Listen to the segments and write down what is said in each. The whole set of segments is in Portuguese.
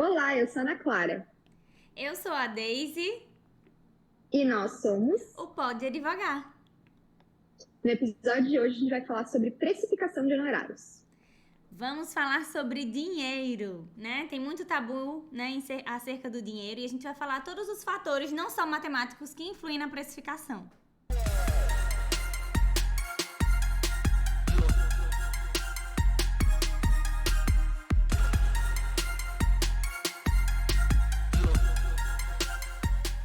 Olá, eu sou a Ana Clara Eu sou a Daisy, e nós somos. o Pode Advogar. No episódio de hoje, a gente vai falar sobre precificação de honorários. Vamos falar sobre dinheiro, né? Tem muito tabu, né, acerca do dinheiro e a gente vai falar todos os fatores, não só matemáticos, que influem na precificação.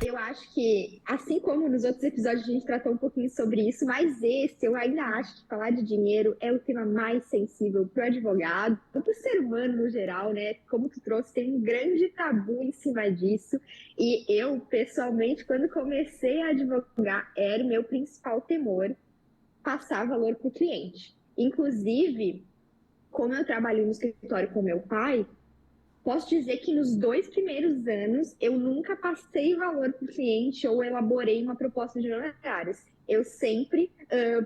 Eu acho que, assim como nos outros episódios a gente tratou um pouquinho sobre isso, mas esse eu ainda acho que falar de dinheiro é o tema mais sensível para o advogado, para o ser humano no geral, né? Como tu trouxe, tem um grande tabu em cima disso. E eu, pessoalmente, quando comecei a advogar, era o meu principal temor passar valor para o cliente. Inclusive, como eu trabalho no escritório com meu pai, posso dizer que nos 2 primeiros anos eu nunca passei valor para o cliente ou elaborei uma proposta de honorários. Eu sempre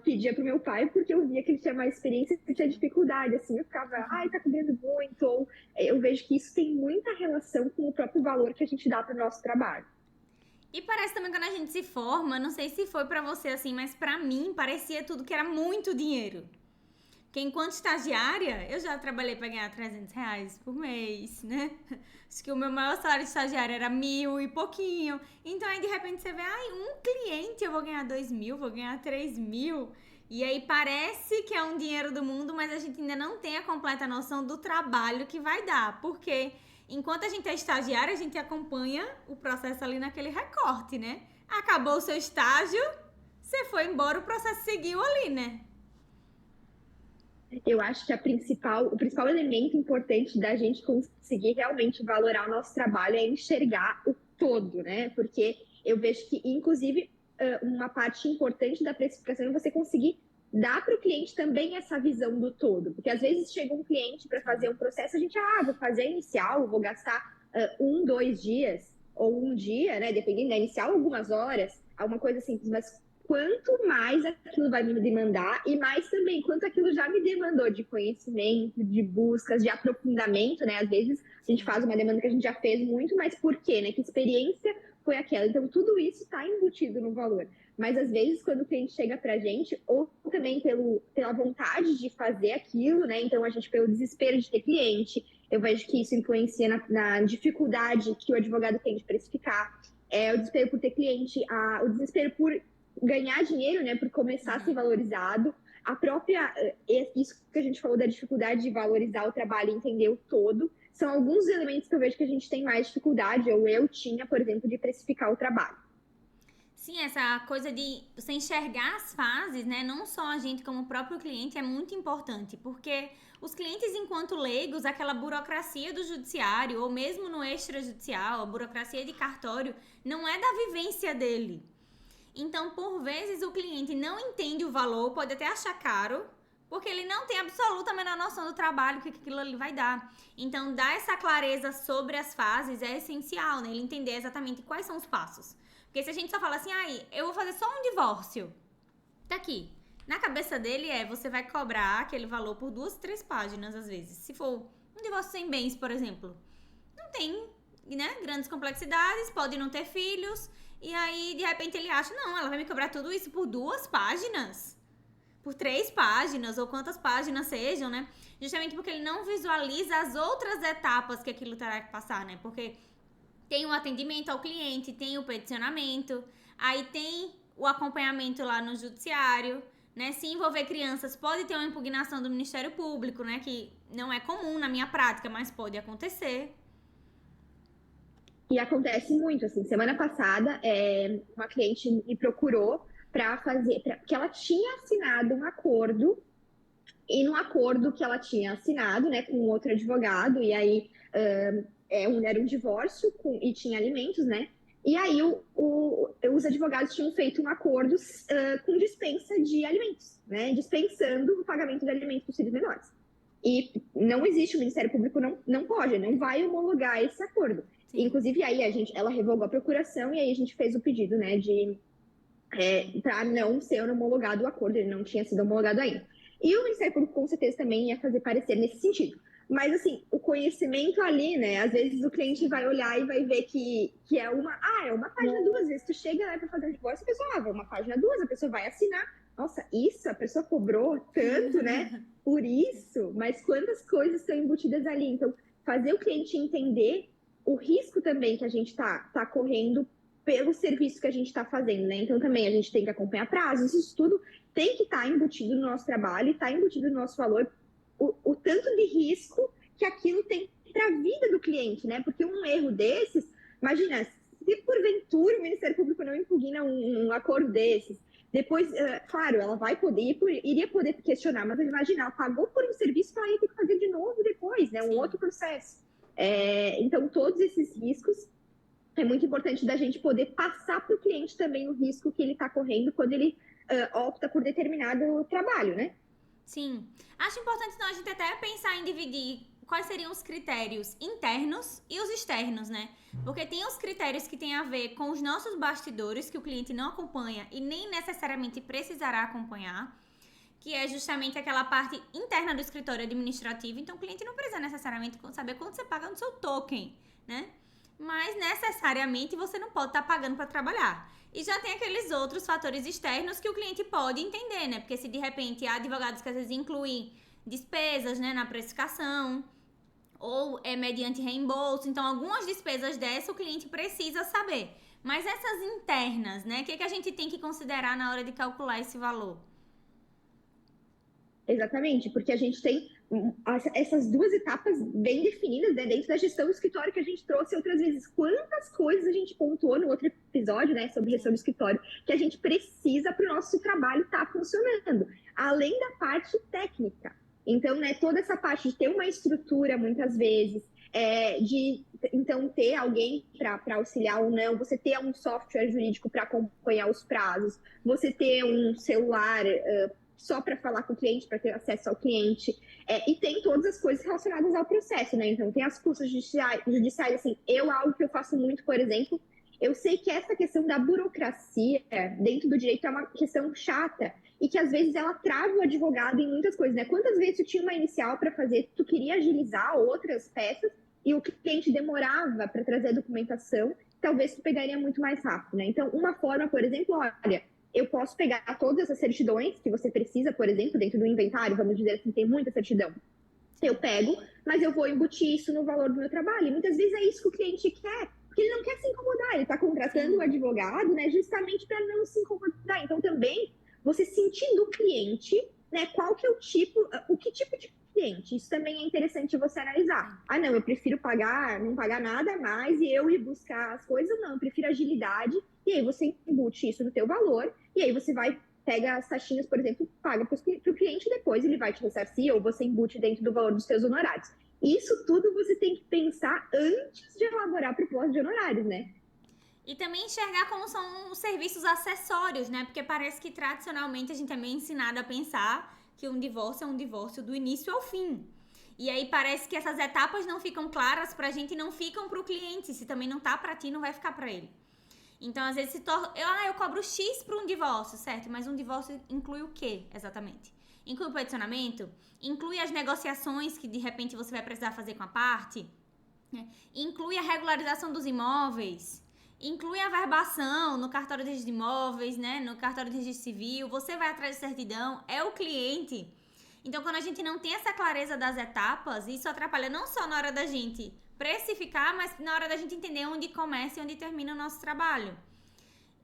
pedia para o meu pai porque eu via que ele tinha mais experiência e tinha dificuldade. Assim, eu ficava, ai, tá cobrando muito. Ou eu vejo que isso tem muita relação com o próprio valor que a gente dá para o nosso trabalho. E parece também quando a gente se forma, não sei se foi pra você assim, mas pra mim parecia tudo que era muito dinheiro. Porque enquanto estagiária, eu já trabalhei para ganhar R$ 300 por mês, né? Acho que o meu maior salário de estagiária era 1.000 e pouquinho. Então aí de repente você vê, ai, um cliente eu vou ganhar 2.000, vou ganhar 3.000. E aí parece que é um dinheiro do mundo, mas a gente ainda não tem a completa noção do trabalho que vai dar. Porque enquanto a gente é estagiária, a gente acompanha o processo ali naquele recorte, né? Acabou o seu estágio, você foi embora, o processo seguiu ali, né? Eu acho que o principal elemento importante da gente conseguir realmente valorar o nosso trabalho é enxergar o todo, né? Porque eu vejo que, inclusive, uma parte importante da precificação é você conseguir dar para o cliente também essa visão do todo. Porque às vezes chega um cliente para fazer um processo, a gente, vou fazer a inicial, vou gastar 1, 2 dias, ou um dia, né? Dependendo da inicial, algumas horas, alguma coisa simples, mas quanto mais aquilo vai me demandar e mais também quanto aquilo já me demandou de conhecimento, de buscas, de aprofundamento, né? Às vezes a gente Sim. faz uma demanda que a gente já fez muito, mas por quê, né? Que experiência foi aquela? Então tudo isso está embutido no valor. Mas às vezes quando o cliente chega para a gente, ou também pela vontade de fazer aquilo, né? Então a gente pelo desespero de ter cliente, eu vejo que isso influencia na dificuldade que o advogado tem de precificar. O desespero por ter cliente, o desespero por ganhar dinheiro, né, por começar a ser valorizado, a própria, isso que a gente falou da dificuldade de valorizar o trabalho e entender o todo, são alguns elementos que eu vejo que a gente tem mais dificuldade, ou eu tinha, por exemplo, de precificar o trabalho. Sim, essa coisa de você enxergar as fases, né? Não só a gente como o próprio cliente é muito importante, porque os clientes, enquanto leigos, aquela burocracia do judiciário, ou mesmo no extrajudicial, a burocracia de cartório, não é da vivência dele. Então, por vezes, o cliente não entende o valor, pode até achar caro, porque ele não tem absoluta menor noção do trabalho que aquilo ali vai dar. Então, dar essa clareza sobre as fases é essencial, né? Ele entender exatamente quais são os passos. Porque se a gente só fala assim, eu vou fazer só um divórcio, tá aqui. Na cabeça dele você vai cobrar aquele valor por 2, 3 páginas, às vezes. Se for um divórcio sem bens, por exemplo, não tem, né, grandes complexidades, pode não ter filhos, e aí, de repente, ele acha, não, ela vai me cobrar tudo isso por 2 páginas? Por 3 páginas, ou quantas páginas sejam, né? Justamente porque ele não visualiza as outras etapas que aquilo terá que passar, né? Porque tem o atendimento ao cliente, tem o peticionamento, aí tem o acompanhamento lá no judiciário, né? Se envolver crianças, pode ter uma impugnação do Ministério Público, né? Que não é comum na minha prática, mas pode acontecer. E acontece muito, assim, semana passada, uma cliente me procurou para fazer, porque ela tinha assinado um acordo, e no acordo que ela tinha assinado, né, com outro advogado, e aí era um divórcio e tinha alimentos, né? E aí os advogados tinham feito um acordo com dispensa de alimentos, né? Dispensando o pagamento de alimentos para os filhos menores. E não existe, o Ministério Público não pode, não vai homologar esse acordo. Sim. Inclusive, aí ela revogou a procuração e aí a gente fez o pedido, né, para não ser homologado o acordo, ele não tinha sido homologado ainda. E o Ministério Público, com certeza, também ia fazer parecer nesse sentido. Mas, assim, o conhecimento ali, né? Às vezes o cliente vai olhar e vai ver que é uma página duas. Às vezes tu chega lá para fazer um divórcio, a pessoa, uma página duas, a pessoa vai assinar. Nossa, isso, a pessoa cobrou tanto, né? Por isso, mas quantas coisas estão embutidas ali? Então, fazer o cliente entender o risco também que a gente tá correndo pelo serviço que a gente está fazendo, né? Então, também a gente tem que acompanhar prazos, isso tudo tem que estar embutido no nosso trabalho, está embutido no nosso valor, o tanto de risco que aquilo tem para a vida do cliente, né? Porque um erro desses, imagina, se porventura o Ministério Público não impugna um acordo desses, depois, claro, ela vai poder, iria poder questionar, mas imagina, ela pagou por um serviço que ela ia ter que fazer de novo depois, né? Um outro processo. Então, todos esses riscos é muito importante da gente poder passar para o cliente também o risco que ele está correndo quando ele opta por determinado trabalho, né? Sim. Acho importante então, a gente até pensar em dividir quais seriam os critérios internos e os externos, né? Porque tem os critérios que têm a ver com os nossos bastidores, que o cliente não acompanha e nem necessariamente precisará acompanhar, que é justamente aquela parte interna do escritório administrativo. Então, o cliente não precisa necessariamente saber quanto você paga no seu token, né? Mas, necessariamente, você não pode estar pagando para trabalhar. E já tem aqueles outros fatores externos que o cliente pode entender, né? Porque se, de repente, há advogados que, às vezes, incluem despesas, né, na precificação, ou é mediante reembolso. Então, algumas despesas dessas o cliente precisa saber. Mas essas internas, né? O que a gente tem que considerar na hora de calcular esse valor? Exatamente, porque a gente tem essas duas etapas bem definidas, né, dentro da gestão do escritório que a gente trouxe outras vezes. Quantas coisas a gente pontuou no outro episódio, né, sobre gestão do escritório, que a gente precisa para o nosso trabalho estar funcionando, além da parte técnica. Então, né, toda essa parte de ter uma estrutura, muitas vezes, de então ter alguém para auxiliar ou não, você ter um software jurídico para acompanhar os prazos, você ter um celular só para falar com o cliente, para ter acesso ao cliente, e tem todas as coisas relacionadas ao processo, né? Então, tem as custas judiciais, assim, algo que eu faço muito, por exemplo, eu sei que essa questão da burocracia dentro do direito é uma questão chata e que, às vezes, ela trava o advogado em muitas coisas, né? Quantas vezes tu tinha uma inicial para fazer, tu queria agilizar outras peças e o cliente demorava para trazer a documentação, talvez tu pegaria muito mais rápido, né? Então, uma forma, por exemplo, olha, eu posso pegar todas essas certidões que você precisa, por exemplo, dentro do inventário, vamos dizer assim, tem muita certidão. Eu pego, mas eu vou embutir isso no valor do meu trabalho. E muitas vezes é isso que o cliente quer, porque ele não quer se incomodar, ele está contratando um advogado, né, justamente para não se incomodar. Então, também, você sentir do cliente, né, qual que é o que tipo de cliente. Isso também é interessante você analisar. Ah, não, eu prefiro não pagar nada mais e eu ir buscar as coisas, não, eu prefiro agilidade, e aí você embute isso no teu valor, e aí você pega as taxinhas, por exemplo, paga para o cliente e depois ele vai te ressarcir ou você embute dentro do valor dos seus honorários. Isso tudo você tem que pensar antes de elaborar a proposta de honorários, né? E também enxergar como são os serviços acessórios, né? Porque parece que tradicionalmente a gente é meio ensinado a pensar que um divórcio é um divórcio do início ao fim. E aí parece que essas etapas não ficam claras pra gente e não ficam pro cliente. Se também não tá pra ti, não vai ficar pra ele. Então, às vezes, eu cobro X para um divórcio, certo? Mas um divórcio inclui o quê, exatamente? Inclui o peticionamento? Inclui as negociações que, de repente, você vai precisar fazer com a parte? Né? Inclui a regularização dos imóveis? Inclui a verbação no cartório de registro de imóveis, né? No cartório de registro civil? Você vai atrás de certidão? É o cliente. Então, quando a gente não tem essa clareza das etapas, isso atrapalha não só na hora da gente precificar, mas na hora da gente entender onde começa e onde termina o nosso trabalho.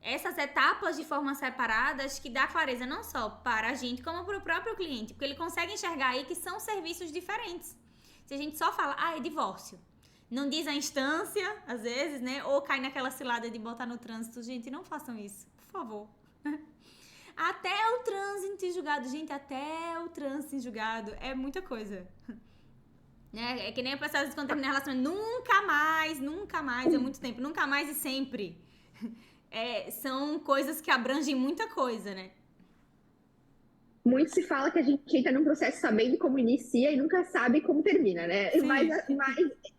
Essas etapas de forma separadas que dá clareza não só para a gente, como para o próprio cliente, porque ele consegue enxergar aí que são serviços diferentes. Se a gente só fala, é divórcio, não diz a instância, às vezes, né? Ou cai naquela cilada de botar no trânsito. Gente, não façam isso, por favor. Até o trânsito em julgado, gente, até o trânsito em julgado é muita coisa. É que nem a pessoa quando termina relacionamento, nunca mais, é muito tempo, nunca mais e sempre. São coisas que abrangem muita coisa, né? Muito se fala que a gente entra num processo sabendo como inicia e nunca sabe como termina, né? Sim. Mas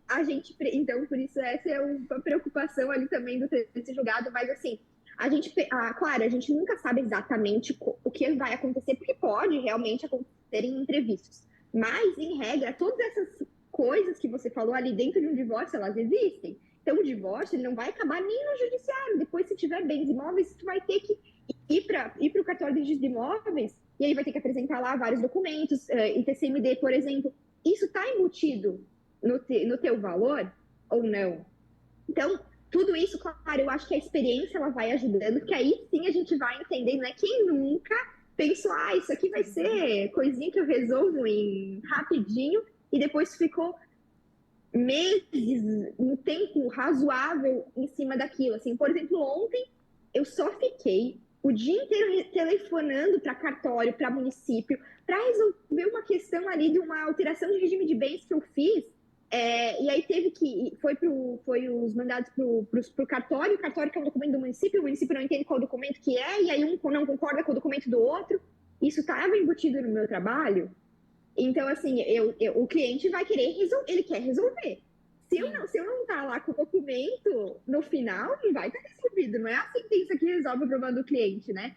a gente, então, por isso essa é uma preocupação ali também do ter se julgado, mas assim, claro, a gente nunca sabe exatamente o que vai acontecer, porque pode realmente acontecer em imprevistos. Mas, em regra, todas essas coisas que você falou ali dentro de um divórcio, elas existem. Então, o divórcio ele não vai acabar nem no judiciário. Depois, se tiver bens imóveis, tu vai ter que ir para o cartório de registro de imóveis, e aí vai ter que apresentar lá vários documentos, ITCMD, por exemplo. Isso está embutido no teu valor ou não? Então, tudo isso, claro, eu acho que a experiência ela vai ajudando, porque aí sim a gente vai entendendo, né? Quem nunca pensou, isso aqui vai ser coisinha que eu resolvo rapidinho, e depois ficou meses, um tempo razoável em cima daquilo. Assim, por exemplo, ontem eu só fiquei o dia inteiro telefonando para cartório, para município, para resolver uma questão ali de uma alteração de regime de bens que eu fiz. E aí foi os mandados para o cartório que é um documento do município, o município não entende qual documento que é, e aí um não concorda com o documento do outro. Isso estava embutido no meu trabalho. Então, assim, o cliente vai querer resolver, ele quer resolver. Se eu não estar lá com o documento, no final, não vai estar resolvido. Não é a sentença que resolve o problema do cliente, né?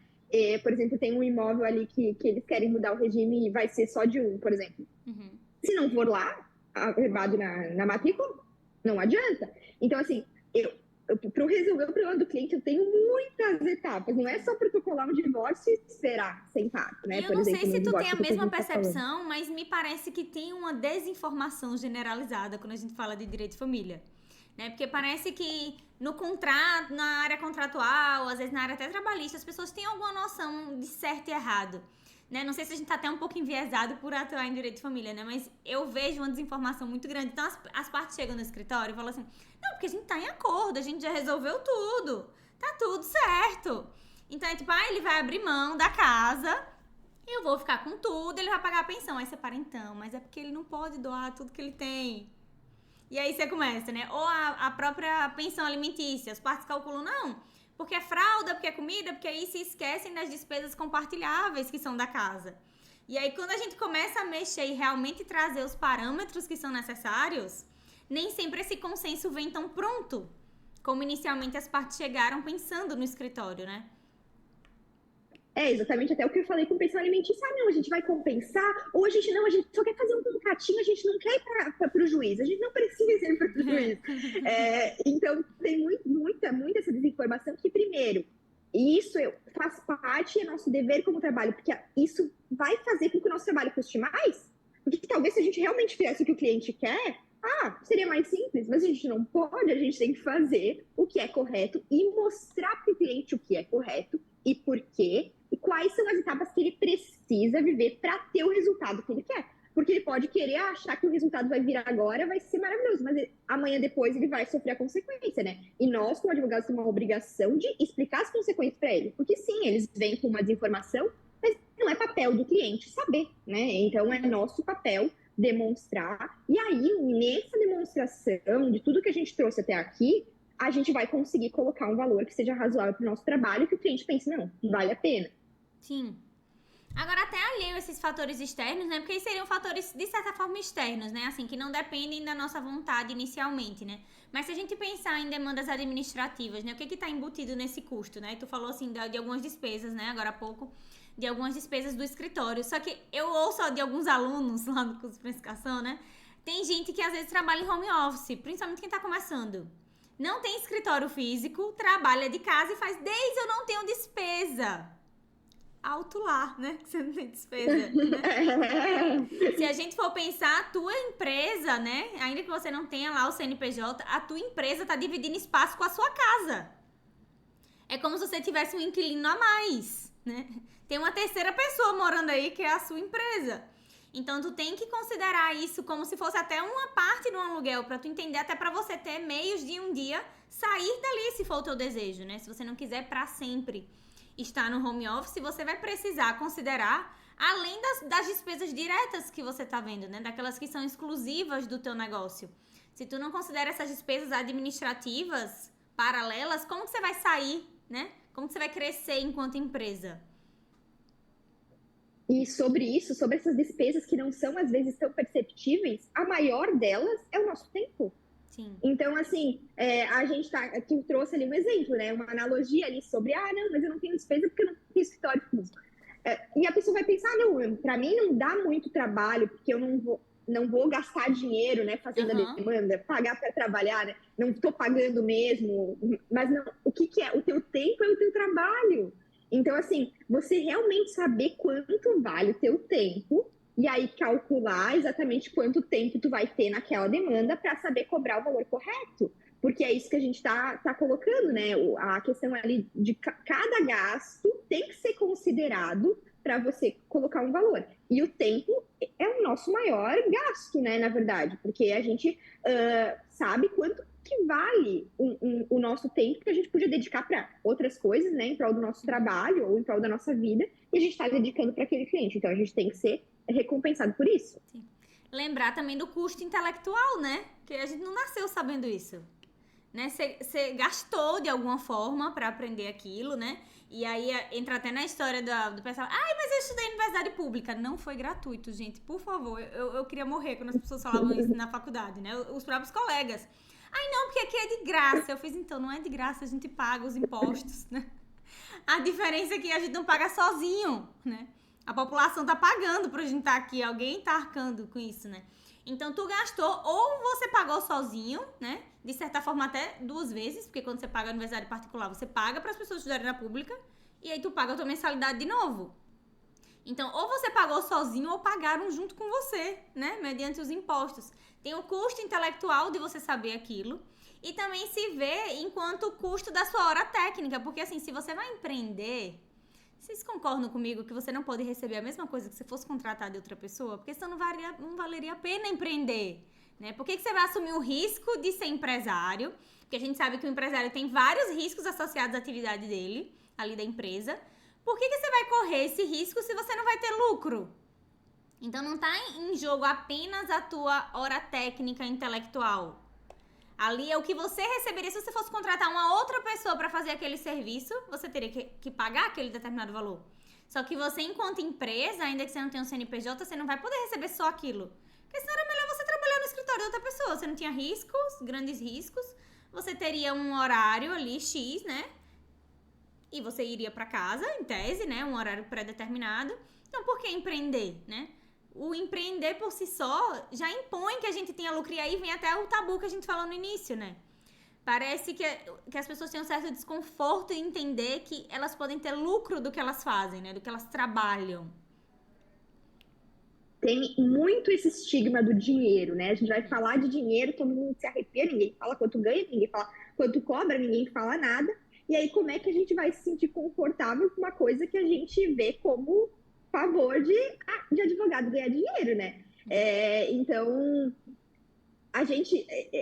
Por exemplo, tem um imóvel ali que eles querem mudar o regime e vai ser só de um, por exemplo. Uhum. Se não for lá, arrebado na matrícula, não adianta. Então, assim, para resolver o problema do cliente, eu tenho muitas etapas. Não é só protocolar um divórcio e esperar sentado, né? E eu não sei se tu tem a mesma percepção, mas me parece que tem uma desinformação generalizada quando a gente fala de direito de família. Né? Porque parece que no contrato, na área contratual, às vezes na área até trabalhista, as pessoas têm alguma noção de certo e errado. Né? Não sei se a gente tá até um pouco enviesado por atuar em direito de família, né? Mas eu vejo uma desinformação muito grande. Então as partes chegam no escritório e falam assim, não, porque a gente tá em acordo, a gente já resolveu tudo, tá tudo certo. Então é tipo, ele vai abrir mão da casa, eu vou ficar com tudo, ele vai pagar a pensão. Aí você para, então, mas é porque ele não pode doar tudo que ele tem. E aí você começa, né? Ou a própria pensão alimentícia, as partes calculam, não, porque é fralda, porque é comida, porque aí se esquecem das despesas compartilháveis que são da casa. E aí quando a gente começa a mexer e realmente trazer os parâmetros que são necessários, nem sempre esse consenso vem tão pronto, como inicialmente as partes chegaram pensando no escritório, né? Exatamente até o que eu falei com pensão alimentícia. Não, a gente vai compensar, ou a gente só quer fazer um contratinho, a gente não quer ir para o juiz, a gente não precisa ir para o juiz. Então, tem muita essa desinformação que, primeiro, isso faz parte, é nosso dever como trabalho, porque isso vai fazer com que o nosso trabalho custe mais, porque talvez se a gente realmente fizesse o que o cliente quer, seria mais simples, mas a gente não pode, a gente tem que fazer o que é correto e mostrar para o cliente o que é correto e por quê, e quais são as etapas que ele precisa viver para ter o resultado que ele quer. Porque ele pode querer achar que o resultado vai vir agora, vai ser maravilhoso, mas amanhã depois ele vai sofrer a consequência, né? E nós, como advogados, temos uma obrigação de explicar as consequências para ele. Porque sim, eles vêm com uma desinformação, mas não é papel do cliente saber, né? Então é nosso papel demonstrar. E aí, nessa demonstração de tudo que a gente trouxe até aqui, a gente vai conseguir colocar um valor que seja razoável para o nosso trabalho, que o cliente pense, não, vale a pena. Sim. Agora, até alheio esses fatores externos, né? Porque seriam fatores, de certa forma, externos, né? Assim, que não dependem da nossa vontade inicialmente, né? Mas se a gente pensar em demandas administrativas, né? O que está embutido nesse custo, né? Tu falou, assim, de algumas despesas, né? Agora há pouco, de algumas despesas do escritório. Só que eu ouço de alguns alunos lá no curso de precificação, né? Tem gente que, às vezes, trabalha em home office, principalmente quem tá começando. Não tem escritório físico, trabalha de casa e faz, desde eu não tenho despesa. Alto lá, né? Que você não tem despesa, né? Se a gente for pensar, a tua empresa, né? Ainda que você não tenha lá o CNPJ, a tua empresa tá dividindo espaço com a sua casa. É como se você tivesse um inquilino a mais, né? Tem uma terceira pessoa morando aí que é a sua empresa. Então, tu tem que considerar isso como se fosse até uma parte do aluguel, pra tu entender, até pra você ter meios de um dia sair dali, se for o teu desejo, né? Se você não quiser pra sempre estar no home office, você vai precisar considerar, além das despesas diretas que você tá vendo, né? Daquelas que são exclusivas do teu negócio. Se tu não considera essas despesas administrativas paralelas, como que você vai sair, né? Como que você vai crescer enquanto empresa? E sobre isso, sobre essas despesas que não são, às vezes, tão perceptíveis, a maior delas é o nosso tempo. Sim. Então, assim, a gente aqui trouxe ali um exemplo, né? Uma analogia ali sobre, não, mas eu não tenho despesa porque eu não tenho escritório físico. E a pessoa vai pensar, não, para mim não dá muito trabalho, porque eu não vou... não vou gastar dinheiro, né, fazendo a demanda, pagar para trabalhar, né? Não estou pagando mesmo, mas não, o que é? O teu tempo é o teu trabalho. Então, assim, você realmente saber quanto vale o teu tempo e aí calcular exatamente quanto tempo tu vai ter naquela demanda para saber cobrar o valor correto. Porque é isso que a gente está colocando, né? A questão ali de cada gasto tem que ser considerado para você colocar um valor. E o tempo é o nosso maior gasto, né? Na verdade, porque a gente sabe quanto que vale o nosso tempo que a gente podia dedicar para outras coisas, né? Em prol do nosso trabalho ou em prol da nossa vida, e a gente está dedicando para aquele cliente. Então a gente tem que ser recompensado por isso. Sim. Lembrar também do custo intelectual, né? Que a gente não nasceu sabendo isso. Né? Você gastou de alguma forma para aprender aquilo, né? E aí entra até na história do pessoal. Ai, mas eu estudei em universidade pública. Não foi gratuito, gente. Por favor. Eu queria morrer quando as pessoas falavam isso na faculdade, né? Os próprios colegas. Ai, não, porque aqui é de graça. Eu fiz, então, não é de graça, a gente paga os impostos, né? A diferença é que a gente não paga sozinho, né? A população tá pagando pra gente estar aqui. Alguém tá arcando com isso, né? Então, tu gastou, ou você pagou sozinho, né? De certa forma, até 2 vezes, porque quando você paga a universidade particular, você paga para as pessoas estudarem na pública, e aí tu paga a tua mensalidade de novo. Então, ou você pagou sozinho, ou pagaram junto com você, né? Mediante os impostos. Tem o custo intelectual de você saber aquilo, e também se vê enquanto custo da sua hora técnica, porque assim, se você vai empreender... Vocês concordam comigo que você não pode receber a mesma coisa que se fosse contratado de outra pessoa? Porque senão não valeria a pena empreender, né? Por que você vai assumir o risco de ser empresário? Porque a gente sabe que o empresário tem vários riscos associados à atividade dele, ali da empresa. Por que você vai correr esse risco se você não vai ter lucro? Então não está em jogo apenas a tua hora técnica intelectual. Ali é o que você receberia se você fosse contratar uma outra pessoa para fazer aquele serviço, você teria que pagar aquele determinado valor. Só que você, enquanto empresa, ainda que você não tenha um CNPJ, você não vai poder receber só aquilo. Porque senão era melhor você trabalhar no escritório de outra pessoa. Você não tinha riscos, grandes riscos. Você teria um horário ali, X, né? E você iria para casa, em tese, né? Um horário pré-determinado. Então, por que empreender, né? O empreender por si só já impõe que a gente tenha lucro. E aí vem até o tabu que a gente falou no início, né? Parece que as pessoas têm um certo desconforto em entender que elas podem ter lucro do que elas fazem, né? Do que elas trabalham. Tem muito esse estigma do dinheiro, né? A gente vai falar de dinheiro, todo mundo se arrepia, ninguém fala quanto ganha, ninguém fala quanto cobra, ninguém fala nada. E aí, como é que a gente vai se sentir confortável com uma coisa que a gente vê como favor de advogado ganhar dinheiro, né? Então,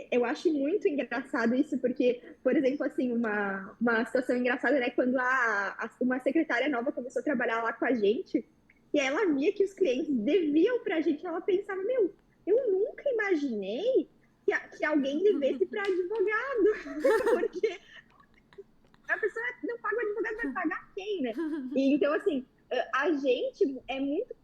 eu acho muito engraçado isso, porque, por exemplo, assim, uma situação engraçada, né? Quando uma secretária nova começou a trabalhar lá com a gente, e ela via que os clientes deviam pra gente, ela pensava, eu nunca imaginei que alguém devesse para advogado, porque a pessoa não paga o advogado, vai pagar quem, né? E, então, assim, a gente, é muito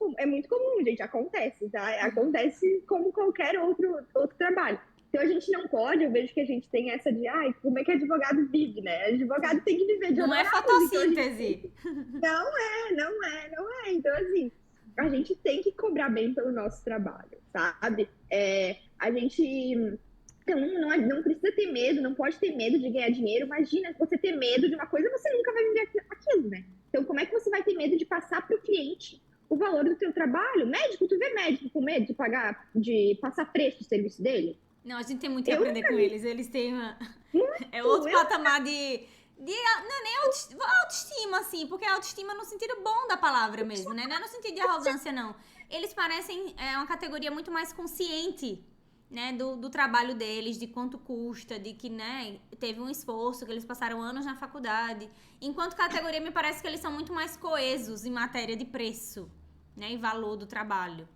comum, gente, acontece, tá? Acontece como qualquer outro trabalho. Então, a gente não pode, eu vejo que a gente tem essa de, como é que advogado vive, né? Advogado tem que viver de Não é fotossíntese. Então, não é. Então, assim, a gente tem que cobrar bem pelo nosso trabalho, sabe? A gente não precisa ter medo, não pode ter medo de ganhar dinheiro. Imagina, você ter medo de uma coisa, você nunca vai viver aquilo, né? Então, como é que você vai ter medo de passar para o cliente o valor do teu trabalho? Médico, tu vê médico com medo de passar preço do serviço dele? Não, a gente tem muito que aprender com eles. Eles têm outro patamar de não é nem autoestima, assim, porque é autoestima no sentido bom da palavra mesmo, né? Não é no sentido de arrogância, não. Eles parecem uma categoria muito mais consciente, né, do trabalho deles, de quanto custa, de que, né, teve um esforço, que eles passaram anos na faculdade. Enquanto categoria, me parece que eles são muito mais coesos em matéria de preço, né, e valor do trabalho.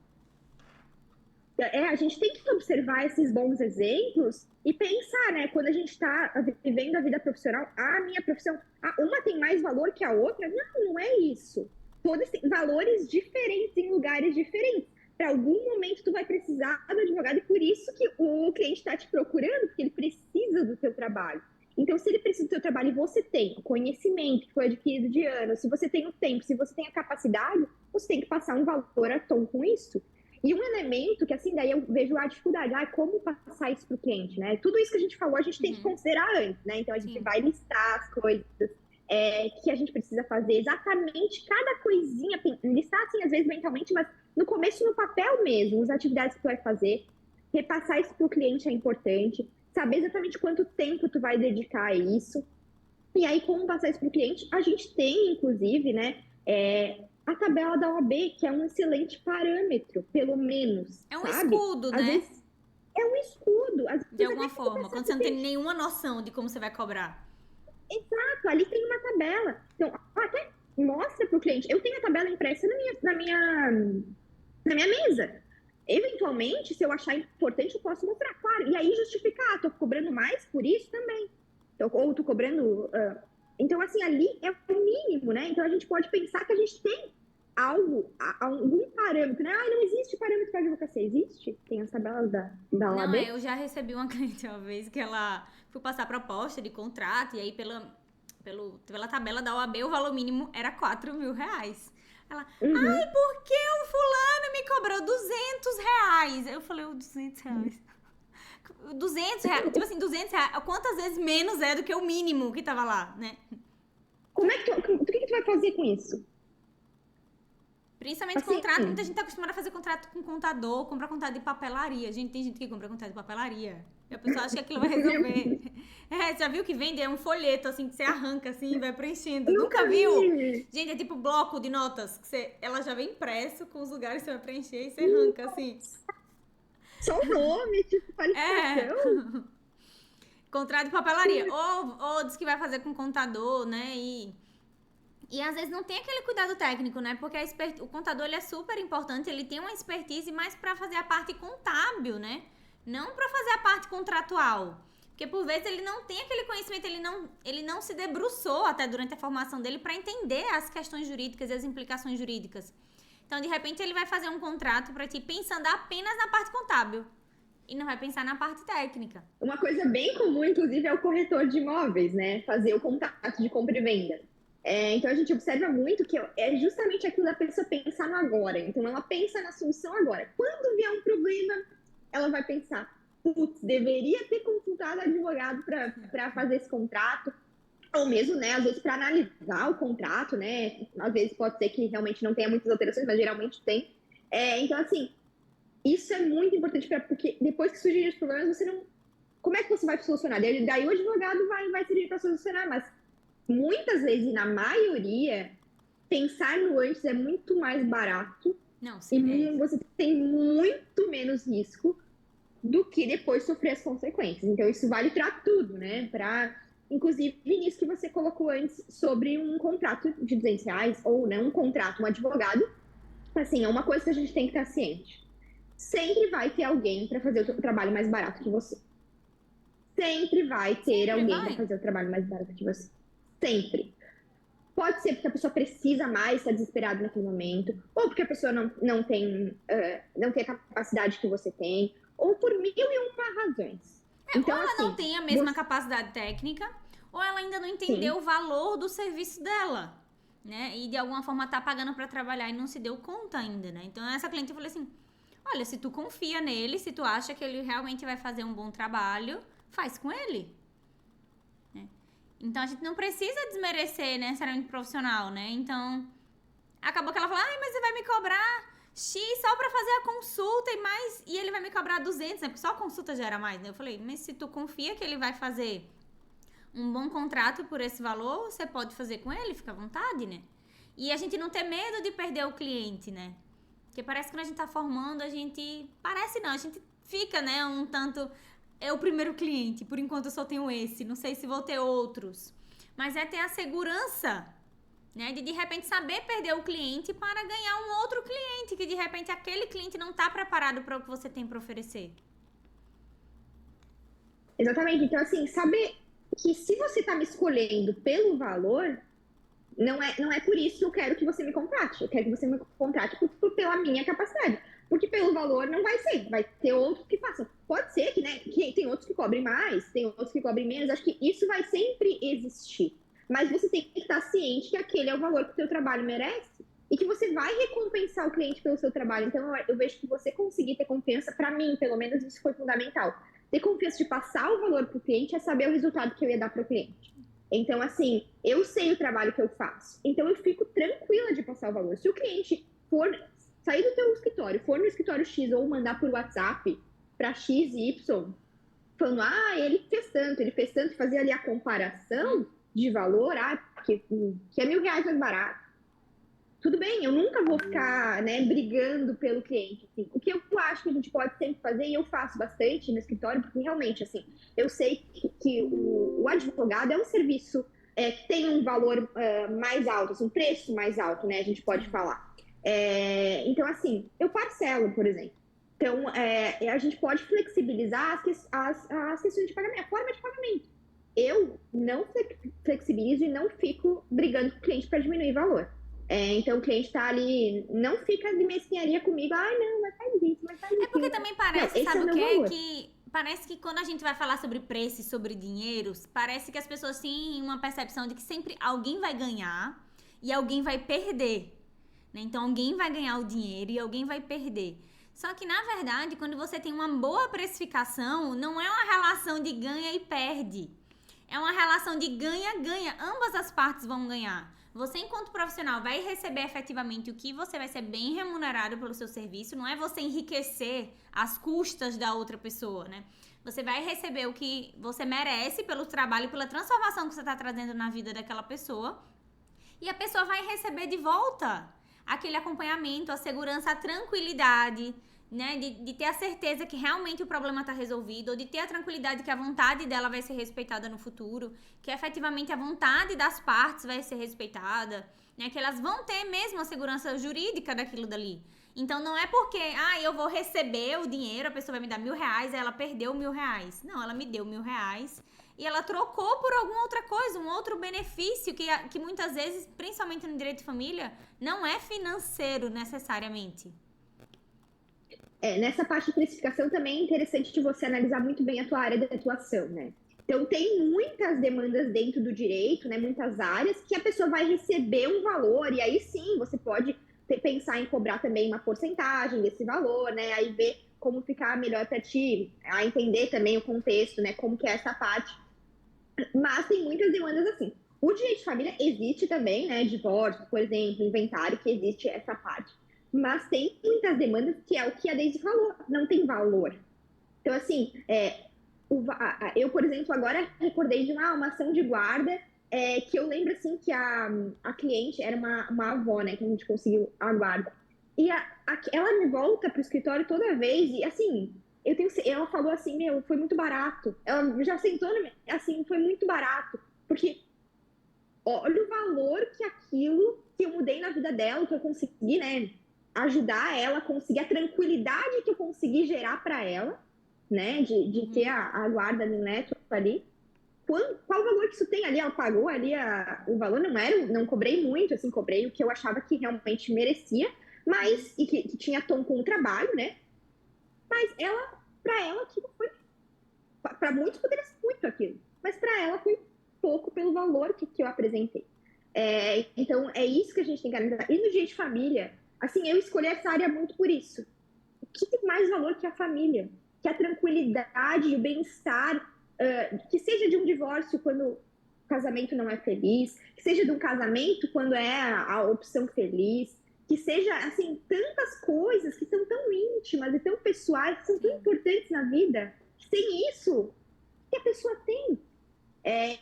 A gente tem que observar esses bons exemplos e pensar, né, quando a gente está vivendo a vida profissional, a minha profissão, uma tem mais valor que a outra? Não é isso. Todos têm valores diferentes em lugares diferentes. Para algum momento tu vai precisar do advogado e por isso que o cliente está te procurando, porque ele precisa do teu trabalho. Então, se ele precisa do teu trabalho e você tem o conhecimento que foi adquirido de anos, se você tem o tempo, se você tem a capacidade, você tem que passar um valor a tom com isso. E um elemento que, assim, daí eu vejo a dificuldade, como passar isso para o cliente, né? Tudo isso que a gente falou, a gente tem que considerar antes, né? Então, a gente vai listar as coisas que a gente precisa fazer, exatamente cada coisinha, listar, assim, às vezes mentalmente, mas no começo, no papel mesmo, as atividades que tu vai fazer, repassar isso para o cliente é importante, saber exatamente quanto tempo tu vai dedicar a isso. E aí, como passar isso para o cliente? A gente tem, inclusive, né, a tabela da OAB, que é um excelente parâmetro, pelo menos, É um sabe? escudo, Às né? vezes, é um escudo. Às De vezes alguma até forma, quando você não tem nenhuma noção de como você vai cobrar. Exato, ali tem uma tabela. Então, até mostra para o cliente. Eu tenho a tabela impressa na minha mesa. Eventualmente, se eu achar importante, eu posso mostrar, claro. E aí justificar, estou cobrando mais por isso também. Ou estou cobrando. Então, assim, ali é o mínimo, né? Então, a gente pode pensar que a gente tem algum parâmetro, né? Não existe parâmetro para advocacia. Existe? Tem as tabelas da Não, OAB? eu já recebi uma cliente uma vez que ela foi passar proposta de contrato e aí pela tabela da OAB o valor mínimo era R$4.000. Ela, ai, por que o fulano me cobrou R$200? Eu falei, R$200. R$200, tipo assim, R$200, quantas vezes menos é do que o mínimo que tava lá, né? O que tu vai fazer com isso? Principalmente Assim, contrato, muita gente tá acostumada a fazer contrato com contador, comprar contrato de papelaria. Gente, tem gente que compra contrato de papelaria. E a pessoa acha que aquilo vai resolver. Já viu que vende? É um folheto, assim, que você arranca, assim, e vai preenchendo. Nunca viu? Gente, é tipo bloco de notas, que ela já vem impresso com os lugares que você vai preencher e você arranca, assim. Só o nome, tipo, qualificação. Contrato de papelaria. Ou diz que vai fazer com contador, né? E às vezes não tem aquele cuidado técnico, né? Porque o contador ele é super importante, ele tem uma expertise mais para fazer a parte contábil, né? Não para fazer a parte contratual. Porque por vezes ele não tem aquele conhecimento, ele não se debruçou até durante a formação dele para entender as questões jurídicas e as implicações jurídicas. Então, de repente, ele vai fazer um contrato para ti pensando apenas na parte contábil e não vai pensar na parte técnica. Uma coisa bem comum, inclusive, é o corretor de imóveis, né? Fazer o contrato de compra e venda. Então, a gente observa muito que é justamente aquilo da pessoa pensar no agora. Então, ela pensa na solução agora. Quando vier um problema, ela vai pensar, putz, deveria ter consultado advogado para fazer esse contrato. Ou mesmo, né, às vezes, para analisar o contrato, né? Às vezes pode ser que realmente não tenha muitas alterações, mas geralmente tem. Então, assim, isso é muito importante, porque depois que surgirem os problemas, você não... Como é que você vai solucionar? Daí o advogado vai servir para solucionar, mas muitas vezes, na maioria, pensar no antes é muito mais barato. Não, sim, e você tem muito menos risco do que depois sofrer as consequências. Então, isso vale para tudo, né? Inclusive, nisso que você colocou antes sobre um contrato de R$200, ou né, um contrato, um advogado, assim, é uma coisa que a gente tem que estar ciente. Sempre vai ter alguém para fazer o trabalho mais barato que você. Sempre vai ter alguém para fazer o trabalho mais barato que você. Sempre. Pode ser porque a pessoa precisa mais, está desesperada naquele momento, ou porque a pessoa não tem a capacidade que você tem, ou por 1001 razões. Então, ou ela assim, não tem a mesma capacidade técnica, ou ela ainda não entendeu o valor do serviço dela, né? E de alguma forma tá pagando para trabalhar e não se deu conta ainda, né? Então, essa cliente eu falei assim, olha, se tu confia nele, se tu acha que ele realmente vai fazer um bom trabalho, faz com ele. Então, a gente não precisa desmerecer, né, necessariamente profissional, né? Então, acabou que ela falou, mas você vai me cobrar X só pra fazer a consulta e ele vai me cobrar 200, né? Porque só a consulta já era mais, né? Eu falei, mas se tu confia que ele vai fazer um bom contrato por esse valor, você pode fazer com ele, fica à vontade, né? E a gente não ter medo de perder o cliente, né? Porque parece que quando a gente tá formando, a gente... Parece não, a gente fica, né, um tanto... É o primeiro cliente, por enquanto eu só tenho esse, não sei se vou ter outros. Mas é ter a segurança, né, de repente saber perder o cliente para ganhar um outro cliente, que de repente aquele cliente não está preparado para o que você tem para oferecer. Exatamente, então assim, saber que se você está me escolhendo pelo valor, não é por isso que eu quero que você me contrate, eu quero que você me contrate pela minha capacidade. Porque pelo valor não vai ser, vai ter outros que façam. Pode ser que, né, que tem outros que cobrem mais, tem outros que cobrem menos, acho que isso vai sempre existir. Mas você tem que estar ciente que aquele é o valor que o teu trabalho merece. e que você vai recompensar o cliente pelo seu trabalho. Então, eu vejo que você conseguir ter confiança, para mim, pelo menos, isso foi fundamental. Ter confiança de passar o valor para o cliente é saber o resultado que eu ia dar para o cliente. Então, assim, eu sei o trabalho que eu faço. Então, eu fico tranquila de passar o valor. Se o cliente for sair do teu escritório, for no escritório X ou mandar por WhatsApp para X e Y, falando, ele fez tanto, fazer ali a comparação de valor, que é R$1.000 mais barato. Tudo bem, eu nunca vou ficar, né, brigando pelo cliente. Assim. O que eu acho que a gente pode sempre fazer, e eu faço bastante no escritório, porque realmente, assim, eu sei que o advogado é um serviço que tem um valor mais alto, assim, um preço mais alto, né, a gente pode falar. Então, assim, eu parcelo, por exemplo. Então, a gente pode flexibilizar as questões de pagamento, a forma de pagamento. Eu não flexibilizo e não fico brigando com o cliente para diminuir valor. Então o cliente tá ali, não fica de mesquinharia comigo, não, mas faz isso, mas faz isso. É porque também parece, sabe o quê? Que parece que quando a gente vai falar sobre preço e sobre dinheiro, parece que as pessoas têm uma percepção de que sempre alguém vai ganhar e alguém vai perder. Né? Então alguém vai ganhar o dinheiro e alguém vai perder. Só que, na verdade, quando você tem uma boa precificação, não é uma relação de ganha e perde. É uma relação de ganha-ganha. Ambas as partes vão ganhar. Você, enquanto profissional, vai receber efetivamente o que você vai ser bem remunerado pelo seu serviço. Não é você enriquecer às custas da outra pessoa, né? Você vai receber o que você merece pelo trabalho e pela transformação que você está trazendo na vida daquela pessoa. E a pessoa vai receber de volta aquele acompanhamento, a segurança, a tranquilidade, né? De ter a certeza que realmente o problema está resolvido, ou de ter a tranquilidade que a vontade dela vai ser respeitada no futuro, que efetivamente a vontade das partes vai ser respeitada, né? Que elas vão ter mesmo a segurança jurídica daquilo dali. Então não é porque, eu vou receber o dinheiro, a pessoa vai me dar R$1.000, ela perdeu R$1.000. Não, ela me deu R$1.000 e ela trocou por alguma outra coisa, um outro benefício que muitas vezes, principalmente no direito de família, não é financeiro necessariamente. Nessa parte de precificação também é interessante de você analisar muito bem a tua área de atuação, né? Então, tem muitas demandas dentro do direito, né? Muitas áreas que a pessoa vai receber um valor e aí sim, você pode pensar em cobrar também uma porcentagem desse valor, né? Aí ver como ficar melhor para ti, a entender também o contexto, né? Como que é essa parte. Mas tem muitas demandas assim. O direito de família existe também, né? Divórcio, por exemplo, inventário, que existe essa parte. Mas tem muitas demandas que é o que a Daisy falou, não tem valor. Então, assim, eu, por exemplo, agora recordei de uma ação de guarda que eu lembro, assim, que a cliente era uma avó, né, que a gente conseguiu a guarda. E ela me volta pro escritório toda vez e, assim, ela falou assim, foi muito barato. Ela já sentou, assim, foi muito barato. Porque olha o valor que aquilo que eu mudei na vida dela, que eu consegui, né, ajudar ela a conseguir, a tranquilidade que eu consegui gerar para ela, né, de ter a guarda no neto ali. Qual o valor que isso tem ali? Ela pagou ali o valor, não cobrei muito, assim, cobrei o que eu achava que realmente merecia, mas, e que tinha tom com o trabalho, né, mas para ela aquilo foi, para muitos poderia ser muito aquilo, mas para ela foi pouco pelo valor que eu apresentei. Então, é isso que a gente tem que analisar. E no direito de família, assim, eu escolhi essa área muito por isso. O que tem mais valor que a família? Que a tranquilidade, o bem-estar, que seja de um divórcio quando o casamento não é feliz, que seja de um casamento quando é a opção feliz, que seja, assim, tantas coisas que são tão íntimas e tão pessoais, que são tão importantes na vida, sem isso, que a pessoa tem.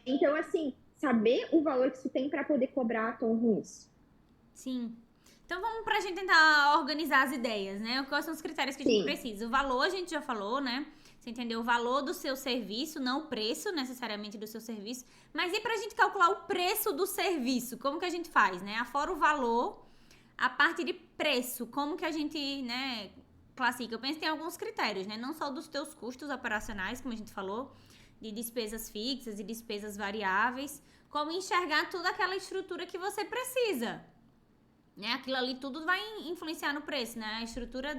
Então, assim, saber o valor que isso tem para poder cobrar tom com isso. Sim. Então vamos pra gente tentar organizar as ideias, né? Quais são os critérios que a gente precisa? O valor a gente já falou, né? Você entendeu? O valor do seu serviço, não o preço necessariamente do seu serviço. Mas e pra gente calcular o preço do serviço? Como que a gente faz, né? Afora o valor, a parte de preço, como que a gente, né, classifica? Eu penso que tem alguns critérios, né? Não só dos teus custos operacionais, como a gente falou, de despesas fixas e despesas variáveis, como enxergar toda aquela estrutura que você precisa. Né? Aquilo ali tudo vai influenciar no preço, né? A estrutura